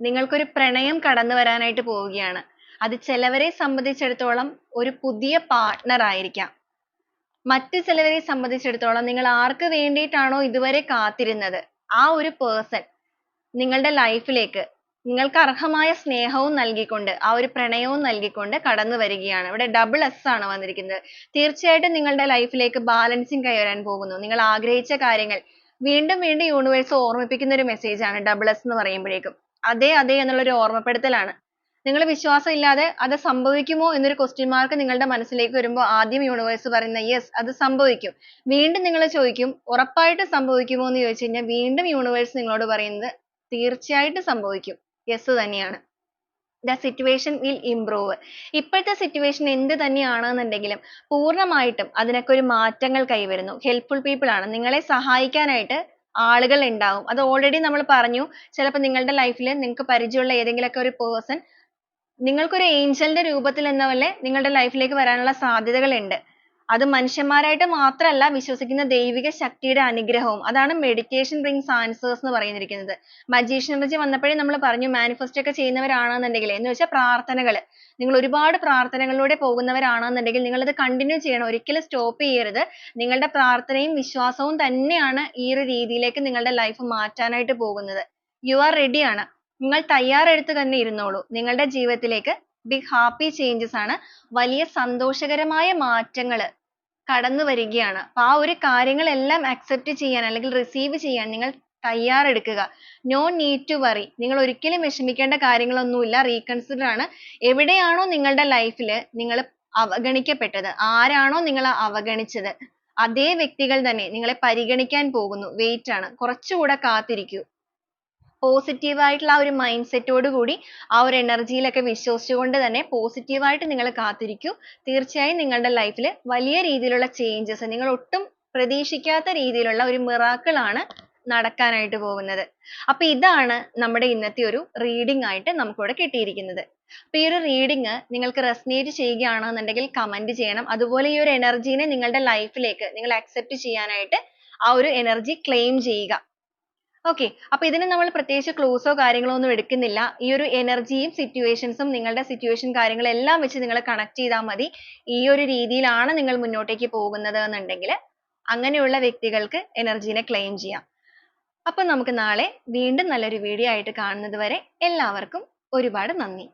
നിങ്ങൾക്കൊരു പ്രണയം കടന്നു വരാനായിട്ട് പോവുകയാണ്. അത് ചിലവരെ സംബന്ധിച്ചിടത്തോളം ഒരു പുതിയ പാർട്ട്ണർ ആയിരിക്കാം. മറ്റു ചിലവരെ സംബന്ധിച്ചിടത്തോളം നിങ്ങൾ ആർക്ക് വേണ്ടിയിട്ടാണോ ഇതുവരെ കാത്തിരുന്നത് ആ ഒരു പേഴ്സൺ നിങ്ങളുടെ ലൈഫിലേക്ക് നിങ്ങൾക്ക് അർഹമായ സ്നേഹവും നൽകിക്കൊണ്ട് ആ ഒരു പ്രണയവും നൽകിക്കൊണ്ട് കടന്നു വരികയാണ്. ഇവിടെ ഡബിൾ എസ് ആണ് വന്നിരിക്കുന്നത്. തീർച്ചയായിട്ടും നിങ്ങളുടെ ലൈഫിലേക്ക് ബാലൻസിങ് കൈവരാൻ പോകുന്നു. നിങ്ങൾ ആഗ്രഹിച്ച കാര്യങ്ങൾ വീണ്ടും വീണ്ടും യൂണിവേഴ്സ് ഓർമ്മിപ്പിക്കുന്ന ഒരു മെസ്സേജ് ആണ് ഡബിൾ എസ് എന്ന് പറയുമ്പോഴേക്കും. അതെ അതെ എന്നുള്ള ഒരു ഓർമ്മപ്പെടുത്തലാണ്. നിങ്ങൾ വിശ്വാസം ഇല്ലാതെ അത് സംഭവിക്കുമോ എന്നൊരു ക്വസ്റ്റ്യൻ മാർക്ക് നിങ്ങളുടെ മനസ്സിലേക്ക് വരുമ്പോൾ ആദ്യം യൂണിവേഴ്സ് പറയുന്ന യെസ് അത് സംഭവിക്കും. വീണ്ടും നിങ്ങൾ ചോദിക്കും ഉറപ്പായിട്ട് സംഭവിക്കുമോ എന്ന് ചോദിച്ചു കഴിഞ്ഞാൽ വീണ്ടും യൂണിവേഴ്സ് നിങ്ങളോട് പറയുന്നത് തീർച്ചയായിട്ടും സംഭവിക്കും. യെസ് തന്നെയാണ്. The situation will improve. ഇപ്പോഴത്തെ സിറ്റുവേഷൻ എന്ത് തന്നെയാണെന്നുണ്ടെങ്കിലും പൂർണ്ണമായിട്ടും അതിനൊക്കെ ഒരു മാറ്റങ്ങൾ കൈവരുന്നു. ഹെൽപ്ഫുൾ പീപ്പിൾ ആണ്. നിങ്ങളെ സഹായിക്കാനായിട്ട് ആളുകൾ ഉണ്ടാവും. അത് ഓൾറെഡി നമ്മൾ പറഞ്ഞു. ചിലപ്പോൾ നിങ്ങളുടെ ലൈഫിൽ നിങ്ങൾക്ക് പരിചയമുള്ള ഏതെങ്കിലുമൊക്കെ ഒരു പേഴ്സൺ നിങ്ങൾക്കൊരു ഏഞ്ചലിന്റെ രൂപത്തിൽ എന്ന പോലെ നിങ്ങളുടെ ലൈഫിലേക്ക് വരാനുള്ള സാധ്യതകളുണ്ട്. അത് മനുഷ്യന്മാരായിട്ട് മാത്രമല്ല വിശ്വസിക്കുന്ന ദൈവിക ശക്തിയുടെ അനുഗ്രഹവും. അതാണ് മെഡിറ്റേഷൻ ബ്രിങ്സ് ആൻസേഴ്സ് എന്ന് പറയുന്നിരിക്കുന്നത്. മജീഷ്യൻ എനർജി വന്നപ്പോഴേ നമ്മൾ പറഞ്ഞു മാനിഫെസ്റ്റ് ഒക്കെ ചെയ്യുന്നവരാണെന്നുണ്ടെങ്കിൽ എന്ന് വെച്ചാൽ പ്രാർത്ഥനകൾ നിങ്ങൾ ഒരുപാട് പ്രാർത്ഥനകളിലൂടെ പോകുന്നവരാണെന്നുണ്ടെങ്കിൽ നിങ്ങൾ അത് കണ്ടിന്യൂ ചെയ്യണം. ഒരിക്കലും സ്റ്റോപ്പ് ചെയ്യരുത്. നിങ്ങളുടെ പ്രാർത്ഥനയും വിശ്വാസവും തന്നെയാണ് ഈ ഒരു രീതിയിലേക്ക് നിങ്ങളുടെ ലൈഫ് മാറ്റാനായിട്ട് പോകുന്നത്. യു ആർ റെഡി ആണ്. നിങ്ങൾ തയ്യാറെടുത്ത് തന്നെ ഇരുന്നോളൂ. നിങ്ങളുടെ ജീവിതത്തിലേക്ക് ബിഗ് ഹാപ്പി ചേഞ്ചസ് ആണ്. വലിയ സന്തോഷകരമായ മാറ്റങ്ങൾ കടന്നു വരികയാണ്. അപ്പൊ ആ ഒരു കാര്യങ്ങളെല്ലാം അക്സെപ്റ്റ് ചെയ്യാൻ അല്ലെങ്കിൽ റിസീവ് ചെയ്യാൻ നിങ്ങൾ തയ്യാറെടുക്കുക. No need to worry. നിങ്ങൾ ഒരിക്കലും വിഷമിക്കേണ്ട കാര്യങ്ങളൊന്നുമില്ല. റീകൺസിഡർ ആണ്. എവിടെയാണോ നിങ്ങളുടെ ലൈഫിൽ നിങ്ങൾ അവഗണിക്കപ്പെട്ടത് ആരാണോ നിങ്ങളെ അവഗണിച്ചത് അതേ വ്യക്തികൾ തന്നെ നിങ്ങളെ പരിഗണിക്കാൻ പോകുന്നു. വെയിറ്റ് ആണ്. കുറച്ചുകൂടെ കാത്തിരിക്കൂ. പോസിറ്റീവ് ആയിട്ടുള്ള ആ ഒരു മൈൻഡ് സെറ്റോട് കൂടി ആ ഒരു എനർജിയിലൊക്കെ വിശ്വസിച്ചുകൊണ്ട് തന്നെ പോസിറ്റീവ് ആയിട്ട് നിങ്ങൾ കാത്തിരിക്കൂ. തീർച്ചയായും നിങ്ങളുടെ ലൈഫിൽ വലിയ രീതിയിലുള്ള ചേഞ്ചസ് നിങ്ങൾ ഒട്ടും പ്രതീക്ഷിക്കാത്ത രീതിയിലുള്ള ഒരു മിറാക്കിൾ ആണ് നടക്കാനായിട്ട് പോകുന്നത്. അപ്പൊ ഇതാണ് നമ്മുടെ ഇന്നത്തെ ഒരു റീഡിംഗ് ആയിട്ട് നമുക്കിവിടെ കിട്ടിയിരിക്കുന്നത്. അപ്പൊ ഈ ഒരു റീഡിംഗ് നിങ്ങൾക്ക് റെസനേറ്റ് ചെയ്യുകയാണെന്നുണ്ടെങ്കിൽ കമന്റ് ചെയ്യണം. അതുപോലെ ഈ ഒരു എനർജീനെ നിങ്ങളുടെ ലൈഫിലേക്ക് നിങ്ങൾ അക്സെപ്റ്റ് ചെയ്യാനായിട്ട് ആ ഒരു എനർജി ക്ലെയിം ചെയ്യുക. ഓക്കെ, അപ്പൊ ഇതിന് നമ്മൾ പ്രത്യേകിച്ച് ക്ലൂസോ കാര്യങ്ങളോ ഒന്നും എടുക്കുന്നില്ല. ഈ ഒരു എനർജിയും സിറ്റുവേഷൻസും നിങ്ങളുടെ സിറ്റുവേഷൻ കാര്യങ്ങളെല്ലാം വെച്ച് നിങ്ങൾ കണക്ട് ചെയ്താൽ മതി. ഈ ഒരു രീതിയിലാണ് നിങ്ങൾ മുന്നോട്ടേക്ക് പോകുന്നത് എന്നുണ്ടെങ്കിൽ അങ്ങനെയുള്ള വ്യക്തികൾക്ക് എനർജീനെ ക്ലെയിം ചെയ്യാം. അപ്പൊ നമുക്ക് നാളെ വീണ്ടും നല്ലൊരു വീഡിയോ ആയിട്ട് കാണുന്നത് വരെ എല്ലാവർക്കും ഒരുപാട് നന്ദി.